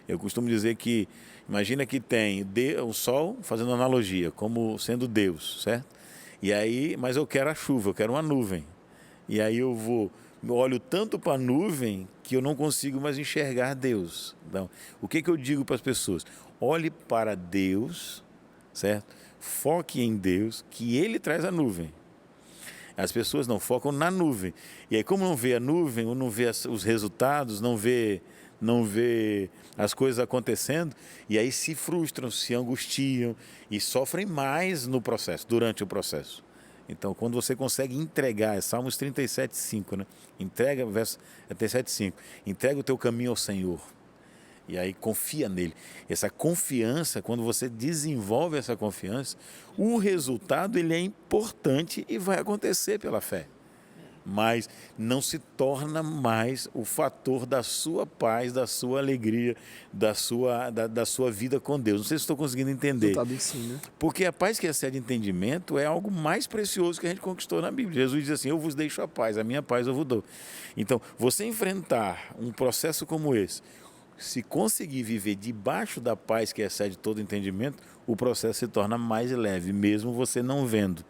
Eu costumo dizer que, imagina que tem o sol, fazendo analogia, como sendo Deus, certo? E aí, mas eu quero a chuva, eu quero uma nuvem. E aí eu olho tanto para a nuvem que eu não consigo mais enxergar Deus. Então, o que eu digo para as pessoas? Olhe para Deus, certo? Foque em Deus, que Ele traz a nuvem. As pessoas não focam na nuvem. E aí, como não vê a nuvem, ou não vê os resultados, não vê as coisas acontecendo, e aí se frustram, se angustiam e sofrem mais no processo, durante o processo. Então, quando você consegue entregar, é Salmos 37:5, né? Entrega, verso 37:5, entrega o teu caminho ao Senhor. E aí confia nele. Essa confiança, quando você desenvolve essa confiança, o resultado ele é importante e vai acontecer pela fé. Mas não se torna mais o fator da sua paz, da sua alegria, da sua vida com Deus. Não sei se estou conseguindo entender. Sim, né? Porque a paz que excede entendimento é algo mais precioso que a gente conquistou na Bíblia. Jesus diz assim, eu vos deixo a paz eu vos dou. Então, você enfrentar um processo como esse, se conseguir viver debaixo da paz que excede todo entendimento, o processo se torna mais leve, mesmo você não vendo.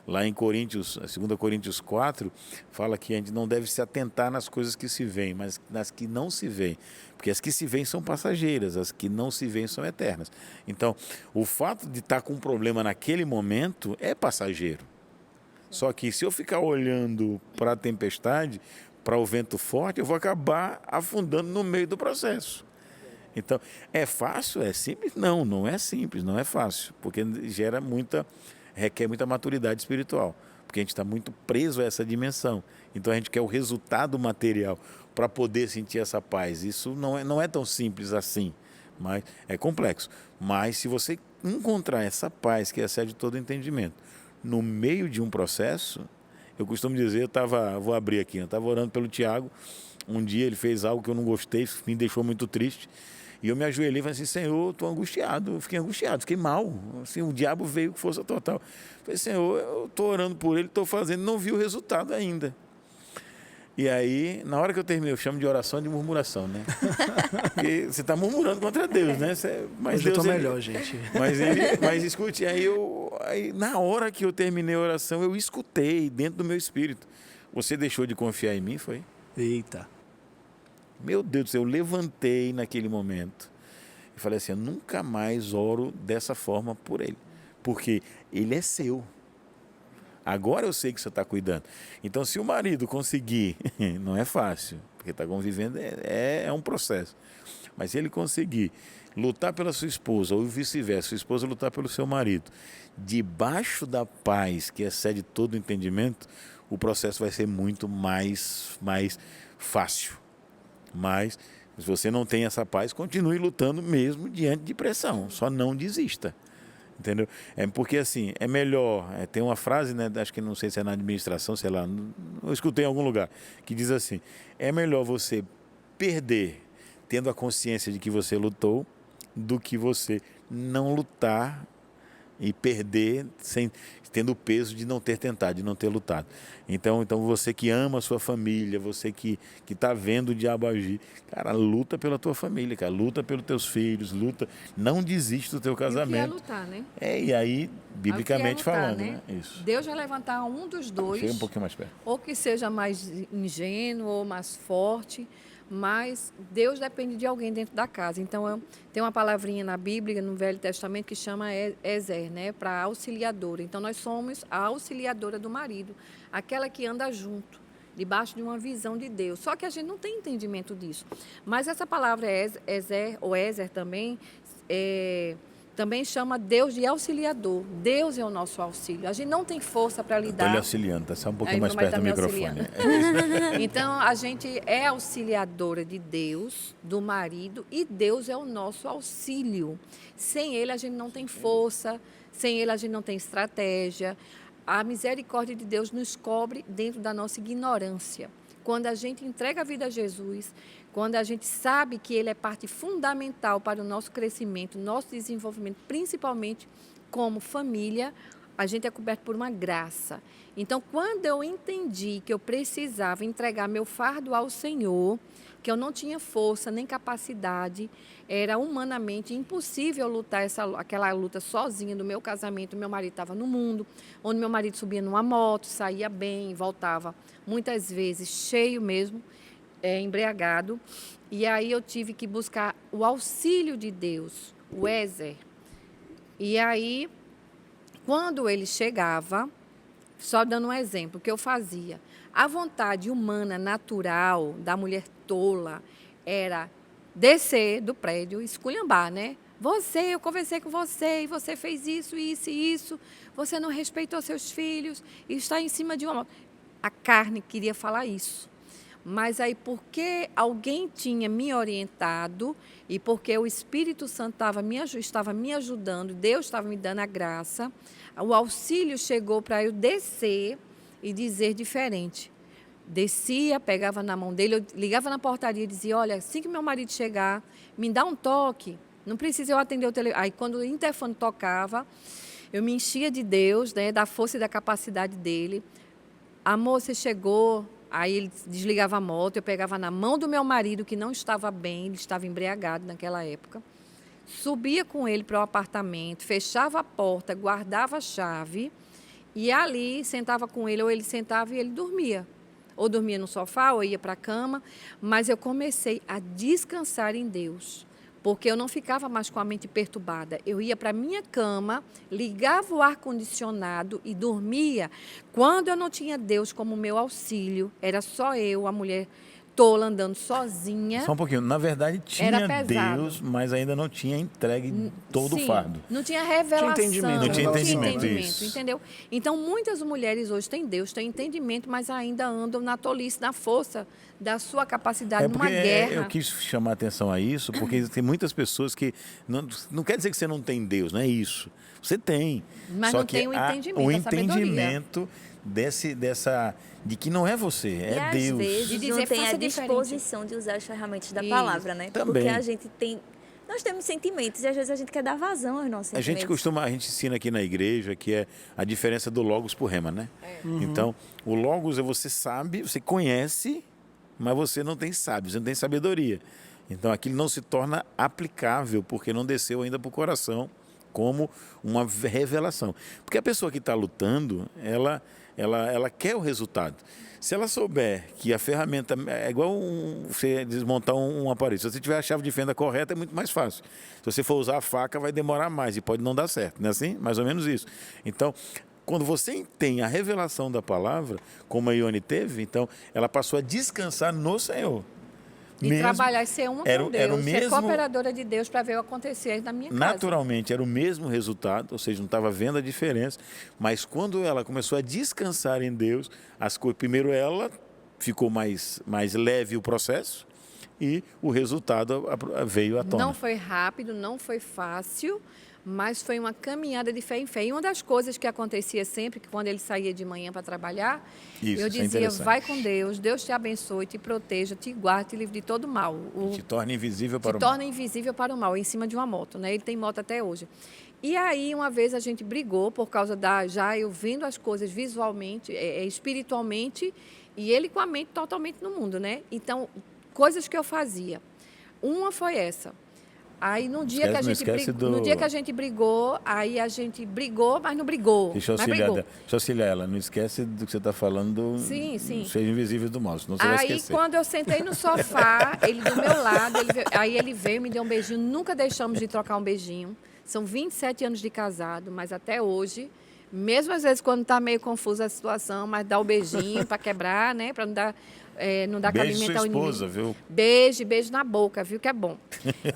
Lá em 2 Coríntios 4, fala que a gente não deve se atentar nas coisas que se veem, mas nas que não se veem. Porque as que se veem são passageiras, as que não se veem são eternas. Então, o fato de estar com um problema naquele momento é passageiro. Só que se eu ficar olhando para a tempestade, para o vento forte, eu vou acabar afundando no meio do processo. Então, é fácil? É simples? Não é simples, não é fácil, porque requer muita maturidade espiritual, porque a gente está muito preso a essa dimensão. Então, a gente quer o resultado material para poder sentir essa paz. Isso não é tão simples assim, mas é complexo. Mas, se você encontrar essa paz que excede todo entendimento no meio de um processo, eu costumo dizer, vou abrir aqui, eu estava orando pelo Tiago, um dia ele fez algo que eu não gostei, me deixou muito triste, e eu me ajoelhei e falei assim, Senhor, estou angustiado, fiquei mal, assim, o diabo veio com força total. Falei, Senhor, eu estou orando por ele, estou fazendo, não vi o resultado ainda. E aí, na hora que eu terminei, eu chamo de oração de murmuração, né? Porque você está murmurando contra Deus, né? Mas Deus, eu estou melhor, gente. Mas escute, aí na hora que eu terminei a oração, eu escutei dentro do meu espírito. Você deixou de confiar em mim, foi? Eita. Meu Deus do céu, eu levantei naquele momento e falei assim, eu nunca mais oro dessa forma por ele, porque ele é seu. Agora eu sei que você está cuidando. Então, se o marido conseguir, não é fácil, porque está convivendo, é um processo. Mas se ele conseguir lutar pela sua esposa, ou vice-versa, sua esposa lutar pelo seu marido, debaixo da paz que excede todo o entendimento, o processo vai ser muito mais fácil. Mas, se você não tem essa paz, continue lutando mesmo diante de pressão, só não desista. Entendeu? Porque assim, é melhor, tem uma frase, né, acho que não sei se é na administração, sei lá, eu escutei em algum lugar, que diz assim, é melhor você perder tendo a consciência de que você lutou, do que você não lutar e perder tendo o peso de não ter tentado, de não ter lutado. Então você que ama a sua família, você que está vendo o diabo agir, cara, luta pela tua família, cara, luta pelos teus filhos, não desiste do teu casamento. E o que é lutar, né? E aí, biblicamente falando, né? Isso. Deus vai levantar um dos dois. Chega um pouquinho mais perto. Ou que seja mais ingênuo ou mais forte, mas Deus depende de alguém dentro da casa. Então, tem uma palavrinha na Bíblia, no Velho Testamento, que chama Ezer, né, para auxiliadora. Então, nós somos a auxiliadora do marido, aquela que anda junto, debaixo de uma visão de Deus. Só que a gente não tem entendimento disso. Mas essa palavra Ezer, ou Ezer também, também chama Deus de auxiliador. Deus é o nosso auxílio. A gente não tem força para lidar. Estou lhe auxiliando, tá só um pouquinho Aí, mais meu perto do marido tá microfone. Então, a gente é auxiliadora de Deus, do marido, e Deus é o nosso auxílio. Sem Ele, a gente não tem força, sem Ele, a gente não tem estratégia. A misericórdia de Deus nos cobre dentro da nossa ignorância. Quando a gente entrega a vida a Jesus, quando a gente sabe que Ele é parte fundamental para o nosso crescimento, nosso desenvolvimento, principalmente como família, a gente é coberto por uma graça. Então, quando eu entendi que eu precisava entregar meu fardo ao Senhor, que eu não tinha força nem capacidade, era humanamente impossível lutar aquela luta sozinha do meu casamento. Meu marido estava no mundo, onde meu marido subia numa moto, saía bem, voltava muitas vezes cheio mesmo, embriagado. E aí eu tive que buscar o auxílio de Deus, o Ézer. E aí, quando ele chegava, só dando um exemplo, o que eu fazia? A vontade humana, natural, da mulher tola, era descer do prédio e esculhambar, né? Eu conversei com você, e você fez isso, isso e isso, você não respeitou seus filhos, e está em cima de uma moto. A carne queria falar isso. Mas aí, porque alguém tinha me orientado e porque o Espírito Santo estava me ajudando, Deus estava me dando a graça, o auxílio chegou para eu descer e dizer diferente. Descia, pegava na mão dele, eu ligava na portaria e dizia, olha, assim que meu marido chegar, me dá um toque, não precisa eu atender o telefone. Aí, quando o interfone tocava, eu me enchia de Deus, né, da força e da capacidade dele. Amor, você chegou. Aí ele desligava a moto, eu pegava na mão do meu marido, que não estava bem, ele estava embriagado naquela época, subia com ele para o apartamento, fechava a porta, guardava a chave e ali sentava com ele, ou ele sentava e ele dormia. Ou dormia no sofá, ou ia para a cama, mas eu comecei a descansar em Deus. Porque eu não ficava mais com a mente perturbada. Eu ia para a minha cama, ligava o ar-condicionado e dormia. Quando eu não tinha Deus como meu auxílio, era só eu, a mulher tola, andando sozinha. Só um pouquinho. Na verdade, tinha Era pesado. Deus, mas ainda não tinha entregue todo o fardo. Não tinha revelação. Tinha entendimento, Não tinha entendimento, isso. entendeu? Então, muitas mulheres hoje têm Deus, têm entendimento, mas ainda andam na tolice, na força da sua capacidade, numa guerra. Eu quis chamar a atenção a isso, porque tem muitas pessoas que... Não quer dizer que você não tem Deus, não é isso. Você tem. Mas Só não que tem o entendimento, o a sabedoria. entendimento de que não é você, E é às Deus. vezes De não dizer, tem a faça diferente. disposição de usar as ferramentas da Isso. palavra, né? Também. Porque a gente tem... Nós temos sentimentos e às vezes a gente quer dar vazão aos nossos sentimentos. A gente ensina aqui na igreja que é a diferença do logos pro rema, né? Então, o logos é você sabe, você conhece, mas você não tem sábio, você não tem sabedoria. Então, aquilo não se torna aplicável porque não desceu ainda pro coração como uma revelação. Porque a pessoa que está lutando, ela quer o resultado. Se ela souber que a ferramenta é igual você desmontar um aparelho. Se você tiver a chave de fenda correta, é muito mais fácil. Se você for usar a faca, vai demorar mais e pode não dar certo. Não é assim? Mais ou menos isso. Então, quando você tem a revelação da palavra, como a Ione teve, então ela passou a descansar no Senhor. E trabalhar e ser uma com Deus, era o ser mesmo, cooperadora de Deus para ver o acontecer na minha casa. naturalmente, era o mesmo resultado, ou seja, não estava vendo a diferença, mas quando ela começou a descansar em Deus, primeiro ela ficou mais leve o processo e o resultado veio à tona. Não foi rápido, não foi fácil, mas foi uma caminhada de fé em fé. E uma das coisas que acontecia sempre, que quando ele saía de manhã para trabalhar, Isso é eu dizia, interessante. vai com Deus, Deus te abençoe, te proteja, te guarde, te livre de todo mal. Te torna invisível para Te o mal. torna invisível para o mal, em cima de uma moto, né? Ele tem moto até hoje. E aí, uma vez a gente brigou por causa já eu vendo as coisas visualmente, espiritualmente, e ele com a mente totalmente no mundo, né? Então, coisas que eu fazia. Uma foi essa. Aí no dia que a gente brigou, aí a gente brigou, mas não brigou. Deixa eu auxiliar ela. Não esquece do que você está falando. Sim. Seja invisível do mal, senão você vai esquecer. Aí quando eu sentei no sofá, ele do meu lado, ele veio, me deu um beijinho. Nunca deixamos de trocar um beijinho. São 27 anos de casado, mas até hoje, mesmo às vezes quando está meio confusa a situação, mas dá o beijinho para quebrar, né? Para não dar cabimento ao inimigo. Beijo sua esposa, viu? Beijo na boca, viu que é bom.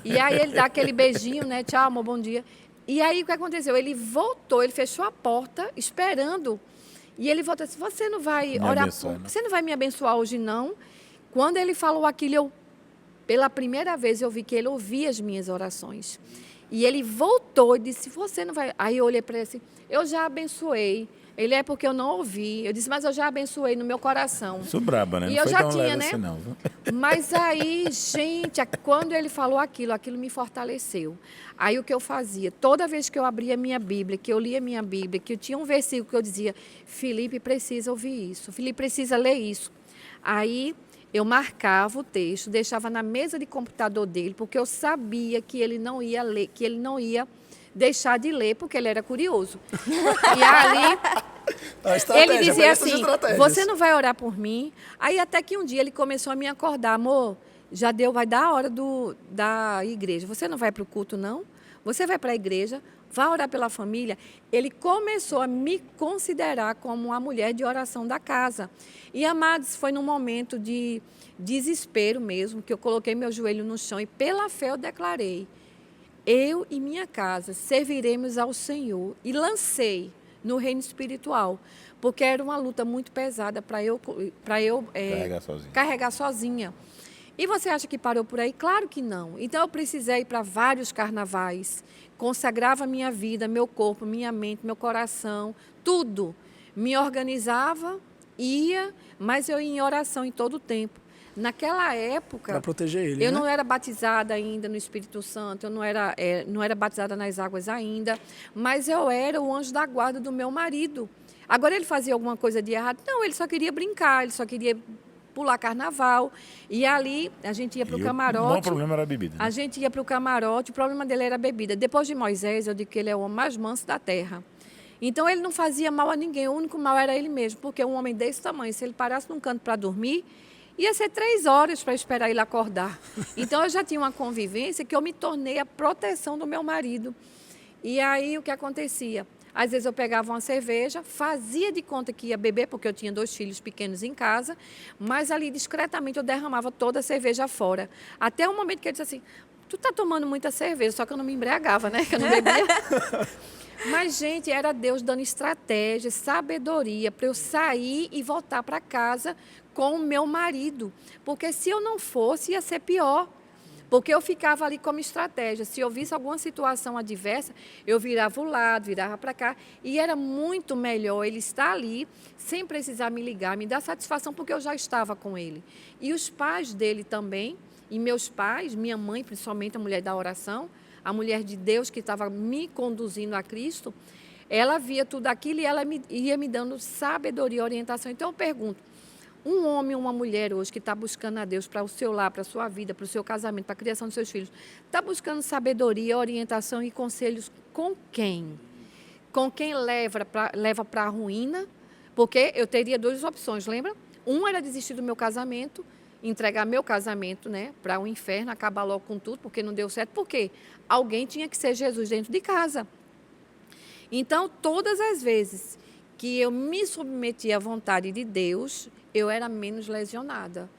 E aí ele dá aquele beijinho, né? Tchau, amor, bom dia. E aí, o que aconteceu? Ele voltou, ele fechou a porta, esperando. E ele voltou e disse, você não vai orar, você não vai me abençoar hoje, não? Quando ele falou aquilo, pela primeira vez, eu vi que ele ouvia as minhas orações. E ele voltou e disse, você não vai... Aí eu olhei para ele assim, eu já abençoei. Ele é porque eu não ouvi. Eu disse, mas eu já abençoei no meu coração. Sou braba, né? E não eu foi já tão tinha, leve né? assim, não. Mas aí, gente, quando ele falou aquilo me fortaleceu. Aí o que eu fazia? Toda vez que eu abria a minha Bíblia, que eu lia a minha Bíblia, que eu tinha um versículo que eu dizia, Felipe precisa ouvir isso, Felipe precisa ler isso. Aí eu marcava o texto, deixava na mesa de computador dele, porque eu sabia que ele não ia ler, que ele não ia deixar de ler, porque ele era curioso. E ali... Ele dizia assim, você não vai orar por mim? Aí até que um dia ele começou a me acordar, amor, já deu, vai dar a hora da igreja. Você não vai para o culto, não? Você vai para a igreja, vai orar pela família. Ele começou a me considerar como uma mulher de oração da casa. E, amados, foi num momento de desespero mesmo, que eu coloquei meu joelho no chão e pela fé eu declarei, eu e minha casa serviremos ao Senhor. E lancei no reino espiritual, porque era uma luta muito pesada para eu carregar sozinha. E você acha que parou por aí? Claro que não. Então eu precisei ir para vários carnavais, consagrava minha vida, meu corpo, minha mente, meu coração, tudo. Me organizava, ia, mas eu ia em oração em todo o tempo. Naquela época, para proteger ele, eu né? não era batizada ainda no Espírito Santo, eu não era batizada nas águas ainda, mas eu era o anjo da guarda do meu marido. Agora ele fazia alguma coisa de errado? Não, ele só queria brincar, ele só queria pular carnaval. E ali a gente ia para o camarote. O maior problema era a bebida. Né? A gente ia para o camarote, o problema dele era a bebida. Depois de Moisés, eu digo que ele é o homem mais manso da terra. Então ele não fazia mal a ninguém, o único mal era ele mesmo, porque um homem desse tamanho, se ele parasse num canto para dormir, ia ser 3 horas para esperar ele acordar. Então, eu já tinha uma convivência que eu me tornei a proteção do meu marido. E aí, o que acontecia? Às vezes, eu pegava uma cerveja, fazia de conta que ia beber, porque eu tinha 2 filhos pequenos em casa, mas ali, discretamente, eu derramava toda a cerveja fora. Até o momento que ele disse assim, tu tá tomando muita cerveja, só que eu não me embriagava, né? Que eu não bebia. Mas, gente, era Deus dando estratégia, sabedoria para eu sair e voltar para casa com o meu marido. Porque se eu não fosse, ia ser pior. Porque eu ficava ali como estratégia. Se eu visse alguma situação adversa, eu virava o lado, virava para cá. E era muito melhor ele estar ali, sem precisar me ligar, me dar satisfação, porque eu já estava com ele. E os pais dele também, e meus pais, minha mãe, principalmente a mulher da oração, a mulher de Deus que estava me conduzindo a Cristo, ela via tudo aquilo e ela ia me dando sabedoria e orientação. Então, eu pergunto, um homem ou uma mulher hoje que está buscando a Deus para o seu lar, para a sua vida, para o seu casamento, para a criação dos seus filhos, está buscando sabedoria, orientação e conselhos com quem? Com quem leva para a ruína? Porque eu teria 2 opções, lembra? Um era desistir do meu casamento, entregar meu casamento, né, para o inferno, acabar logo com tudo, porque não deu certo. Por quê? Alguém tinha que ser Jesus dentro de casa. Então, todas as vezes que eu me submetia à vontade de Deus, eu era menos lesionada.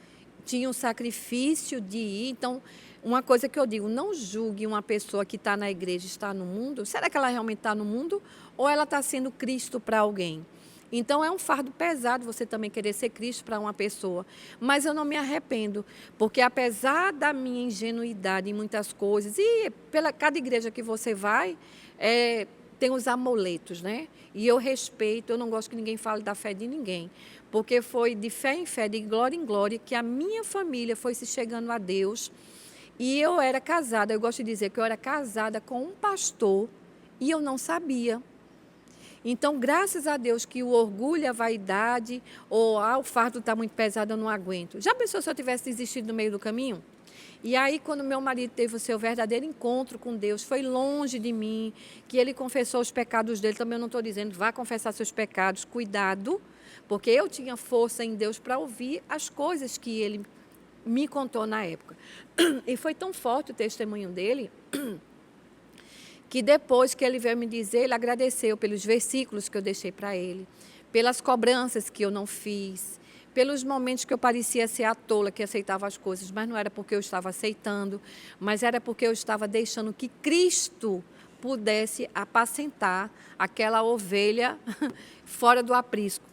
Tinha um sacrifício de ir. Então, uma coisa que eu digo, não julgue uma pessoa que está na igreja, está no mundo. Será que ela realmente está no mundo? Ou ela está sendo Cristo para alguém? Então, é um fardo pesado você também querer ser Cristo para uma pessoa. Mas eu não me arrependo, porque apesar da minha ingenuidade em muitas coisas, e pela cada igreja que você vai, tem os amuletos, né? E eu respeito, eu não gosto que ninguém fale da fé de ninguém, porque foi de fé em fé, de glória em glória, que a minha família foi se chegando a Deus. E eu era casada, eu gosto de dizer que eu era casada com um pastor e eu não sabia. Então, graças a Deus que o orgulho, a vaidade, ou o fardo está muito pesado, eu não aguento. Já pensou se eu tivesse desistido no meio do caminho? E aí, quando meu marido teve o seu verdadeiro encontro com Deus, foi longe de mim, que ele confessou os pecados dele, também eu não estou dizendo, vá confessar seus pecados, cuidado, porque eu tinha força em Deus para ouvir as coisas que ele me contou na época. E foi tão forte o testemunho dele, que depois que ele veio me dizer, ele agradeceu pelos versículos que eu deixei para ele, pelas cobranças que eu não fiz, pelos momentos que eu parecia ser a tola que aceitava as coisas, mas não era porque eu estava aceitando, mas era porque eu estava deixando que Cristo pudesse apacentar aquela ovelha fora do aprisco.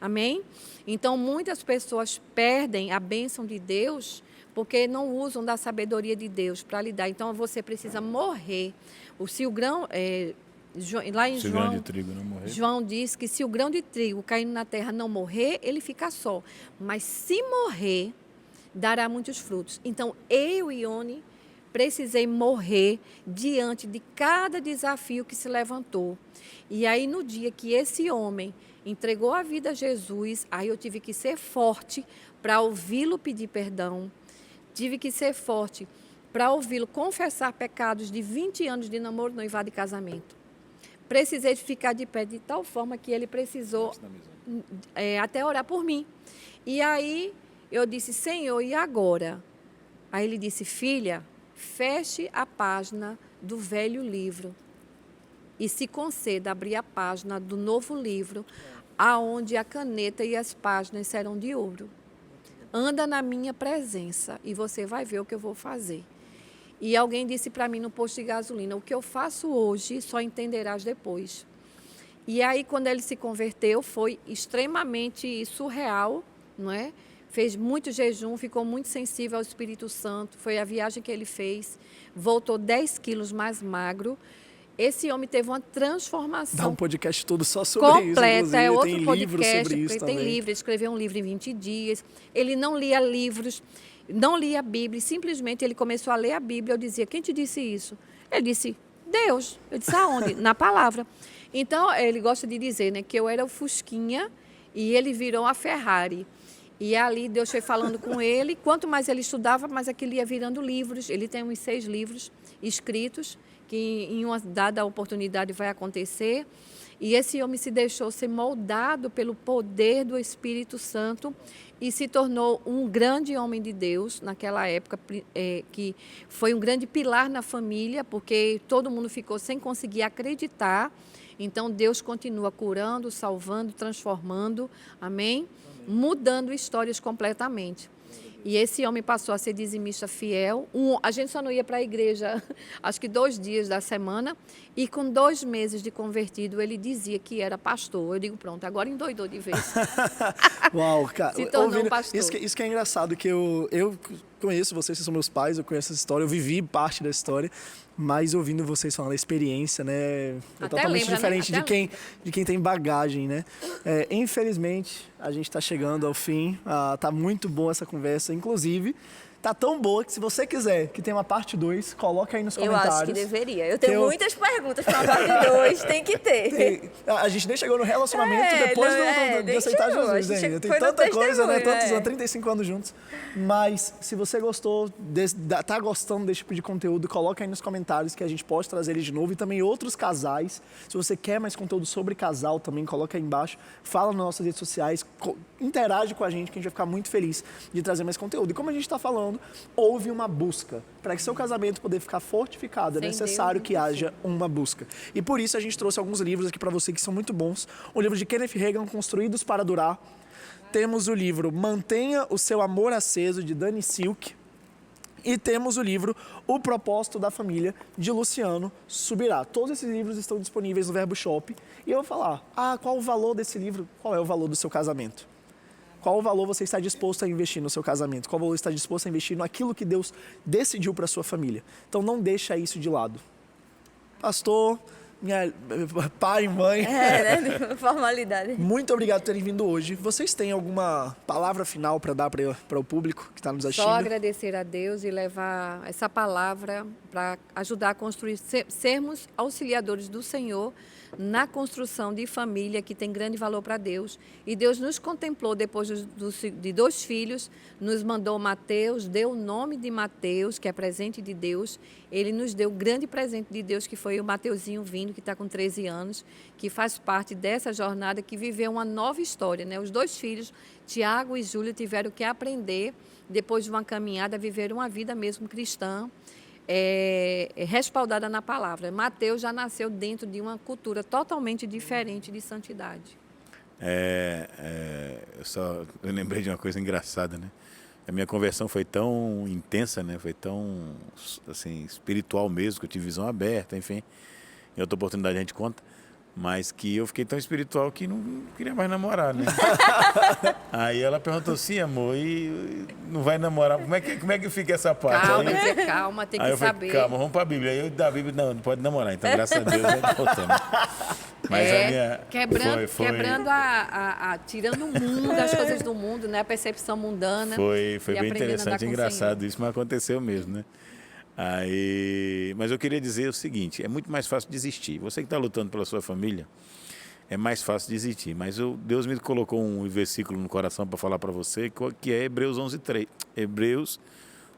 Amém? Então, muitas pessoas perdem a bênção de Deus porque não usam da sabedoria de Deus para lidar. Então, você precisa morrer. Se o grão... lá em Se o grão de trigo não morrer. João diz que se o grão de trigo caindo na terra não morrer, ele fica só. Mas se morrer, dará muitos frutos. Então, eu e Ione precisei morrer diante de cada desafio que se levantou. E aí, no dia que esse homem entregou a vida a Jesus, aí eu tive que ser forte para ouvi-lo pedir perdão. Tive que ser forte para ouvi-lo confessar pecados de 20 anos de namoro, noivado e casamento. Precisei de ficar de pé de tal forma que ele precisou até orar por mim. E aí eu disse, Senhor, e agora? Aí ele disse, filha, feche a página do velho livro e se conceda abrir a página do novo livro, aonde a caneta e as páginas serão de ouro. Anda na minha presença e você vai ver o que eu vou fazer. E alguém disse para mim no posto de gasolina, o que eu faço hoje só entenderás depois. E aí, quando ele se converteu, foi extremamente surreal, não é? Fez muito jejum, ficou muito sensível ao Espírito Santo, foi a viagem que ele fez, voltou 10 quilos mais magro. Esse homem teve uma transformação. Dá um podcast todo só sobre completa, isso, é outro tem podcast, livro sobre isso ele também. tem livro, ele escreveu um livro em 20 dias. Ele não lia livros, não lia a Bíblia, simplesmente ele começou a ler a Bíblia. Eu dizia, quem te disse isso? Ele disse, Deus. Eu disse, aonde? Na palavra. Então, ele gosta de dizer, né, que eu era o Fusquinha e ele virou a Ferrari. E ali Deus foi falando com ele. Quanto mais ele estudava, mais aquilo ia virando livros. Ele tem uns 6 livros escritos, que em uma dada oportunidade vai acontecer. E esse homem se deixou ser moldado pelo poder do Espírito Santo e se tornou um grande homem de Deus naquela época, que foi um grande pilar na família, porque todo mundo ficou sem conseguir acreditar. Então, Deus continua curando, salvando, transformando, amém? Mudando histórias completamente. E esse homem passou a ser dizimista fiel. A gente só não ia para a igreja, acho que 2 dias da semana. E com 2 meses de convertido, ele dizia que era pastor. Eu digo, pronto, agora endoidou de vez. Uau, cara. Se tornou um pastor. Isso que é engraçado, que eu conheço vocês, vocês são meus pais, eu conheço essa história, eu vivi parte da história, mas ouvindo vocês falando a experiência, né, é Até totalmente lembra, diferente né? de quem tem bagagem, né? Infelizmente, a gente está chegando ao fim, tá muito boa essa conversa, inclusive, tá tão boa que se você quiser que tenha uma parte 2, coloca aí nos Eu comentários. acho que deveria. Eu tenho muitas perguntas para a parte 2, tem que ter. A gente nem chegou no relacionamento depois de aceitar chegou, Jesus a gente ainda. Tem foi no tanta coisa, né? testemunho, Tantos anos, 35 anos juntos. Mas se você gostou, tá gostando desse tipo de conteúdo, coloca aí nos comentários que a gente pode trazer ele de novo. E também outros casais. Se você quer mais conteúdo sobre casal também, coloca aí embaixo. Fala nas nossas redes sociais, interage com a gente, que a gente vai ficar muito feliz de trazer mais conteúdo. E como a gente está falando, houve uma busca. Para que seu casamento poder ficar fortificado, é necessário que haja uma busca. E por isso a gente trouxe alguns livros aqui para você que são muito bons. O livro de Kenneth Hagin, Construídos para Durar. Temos o livro Mantenha o Seu Amor Aceso, de Dani Silk. E temos o livro O Propósito da Família, de Luciano Subirá. Todos esses livros estão disponíveis no Verbo Shop. E eu vou falar, qual o valor desse livro? Qual é o valor do seu casamento? Qual o valor você está disposto a investir no seu casamento? Qual o valor está disposto a investir naquilo que Deus decidiu para a sua família? Então não deixa isso de lado. Pastor, pai, mãe. Né? Formalidade. Muito obrigado por terem vindo hoje. Vocês têm alguma palavra final para dar para o público que está nos assistindo? Só agradecer a Deus e levar essa palavra para ajudar a construir, sermos auxiliadores do Senhor na construção de família que tem grande valor para Deus. E Deus nos contemplou depois de 2 filhos, nos mandou Mateus, deu o nome de Mateus, que é presente de Deus. Ele nos deu o grande presente de Deus, que foi o Mateuzinho vindo, que está com 13 anos, que faz parte dessa jornada, que viveu uma nova história, né? Os 2 filhos, Tiago e Júlia, tiveram que aprender, depois de uma caminhada, a viver uma vida mesmo cristã, respaldada na palavra. Mateus já nasceu dentro de uma cultura totalmente diferente de santidade. Eu lembrei de uma coisa engraçada, né? A minha conversão foi tão intensa, né? Foi tão assim, espiritual mesmo, que eu tive visão aberta, enfim. em outra oportunidade a gente conta, mas que eu fiquei tão espiritual que não queria mais namorar, né? Aí ela perguntou assim, amor, e não vai namorar? Como é que fica essa parte? Calma, Aí, dizer calma, tem aí que eu falei, saber. calma, vamos pra Bíblia. Aí eu da Bíblia, não pode namorar. Então, graças a Deus, vai voltando. Mas a minha... Quebrando tirando o mundo, as coisas do mundo, né? A percepção mundana. Foi e bem aprendendo a andar interessante com e o engraçado Senhor. isso, mas aconteceu mesmo, né? Mas eu queria dizer o seguinte, é muito mais fácil desistir. Você que está lutando pela sua família, é mais fácil desistir. Mas Deus me colocou um versículo no coração para falar para você, que é Hebreus 11:3. Hebreus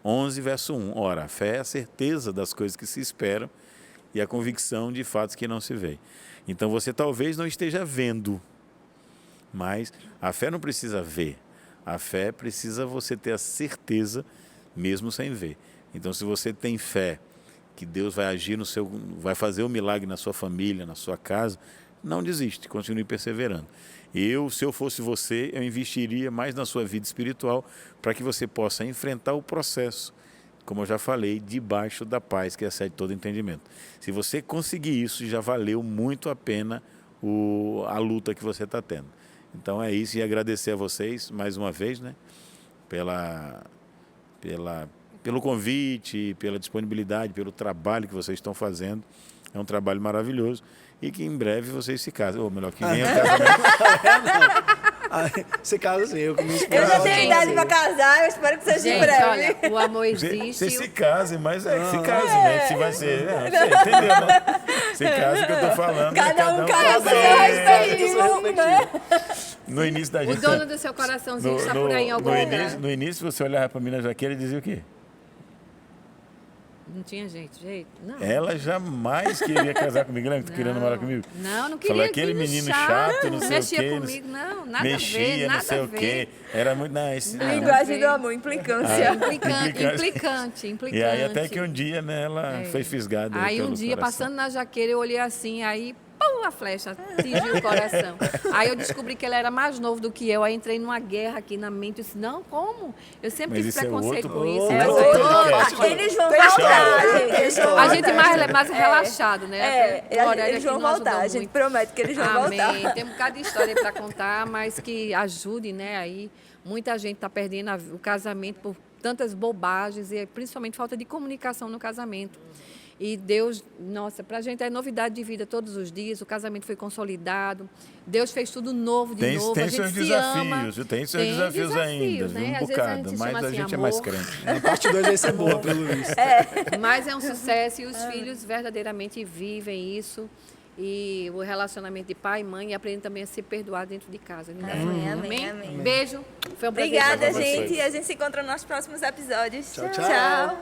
11, verso 1. Ora, a fé é a certeza das coisas que se esperam e a convicção de fatos que não se veem. Então você talvez não esteja vendo, mas a fé não precisa ver. A fé precisa você ter a certeza mesmo sem ver. Então, se você tem fé que Deus vai agir vai fazer um milagre na sua família, na sua casa, não desiste, continue perseverando. Se eu fosse você, eu investiria mais na sua vida espiritual para que você possa enfrentar o processo, como eu já falei, debaixo da paz que excede todo entendimento. Se você conseguir isso, já valeu muito a pena a luta que você está tendo. Então é isso, e agradecer a vocês mais uma vez, né, pelo convite, pela disponibilidade, pelo trabalho que vocês estão fazendo. É um trabalho maravilhoso e que em breve vocês se casam. Ou melhor, que venha o casamento. Você casa assim, eu com minha esposa. Eu já tenho sim. idade pra casar, eu espero que seja em Gente, breve. olha, o amor existe. Você se case, mas se case, né? Se vai ser... Você entendeu, né? Se case, que eu tô falando. Cada um casa casa seu respectivo, né? No início da O gente... dono do seu coraçãozinho está por aí em algum lugar. No início, você olhava para a menina Jaqueira e dizia o quê? Não tinha jeito. Não. Ela jamais queria casar comigo. Lembra que tu queria namorar comigo? Não queria. Falou, aquele menino chato, não sei mexia o quê. comigo, não, nada mexia, a ver, nada não sei a o ver. quê. Era muito... Não, Linguagem do amor, implicância. Implicante. E aí até que um dia, né, ela foi fisgada. Aí um dia, passando na Jaqueira, eu olhei assim, aí... Pum, a flecha atingiu o coração. Aí eu descobri que ele era mais novo do que eu. Aí entrei numa guerra aqui na mente. Eu disse, não, como? Eu sempre tive preconceito com isso. outro Mas podcast. Eles vão Tem voltar, história, gente. tem Eles vão história. a gente voltar. mais relaxado, né? A Aurélia Eles aqui vão não ajudou voltar. A gente muito. promete que eles vão Amém. voltar. Tem um bocado de história para contar, mas que ajude, né? Aí muita gente está perdendo o casamento por tantas bobagens e principalmente falta de comunicação no casamento. E Deus, nossa, para a gente é novidade de vida todos os dias. O casamento foi consolidado. Deus fez tudo novo de novo. Tem a gente seus se ama. desafios, tem seus desafios ainda, né? um Às vezes bocado, mas chama a assim, gente é amor. mais crente. A parte 2 vai ser boa, pelo visto. Mas é um sucesso e os filhos verdadeiramente vivem isso. E o relacionamento de pai e mãe aprendem também a se perdoar dentro de casa. Amém. Beijo. Foi um prazer Obrigada, estar com vocês. gente. E a gente se encontra nos próximos episódios. Tchau, tchau.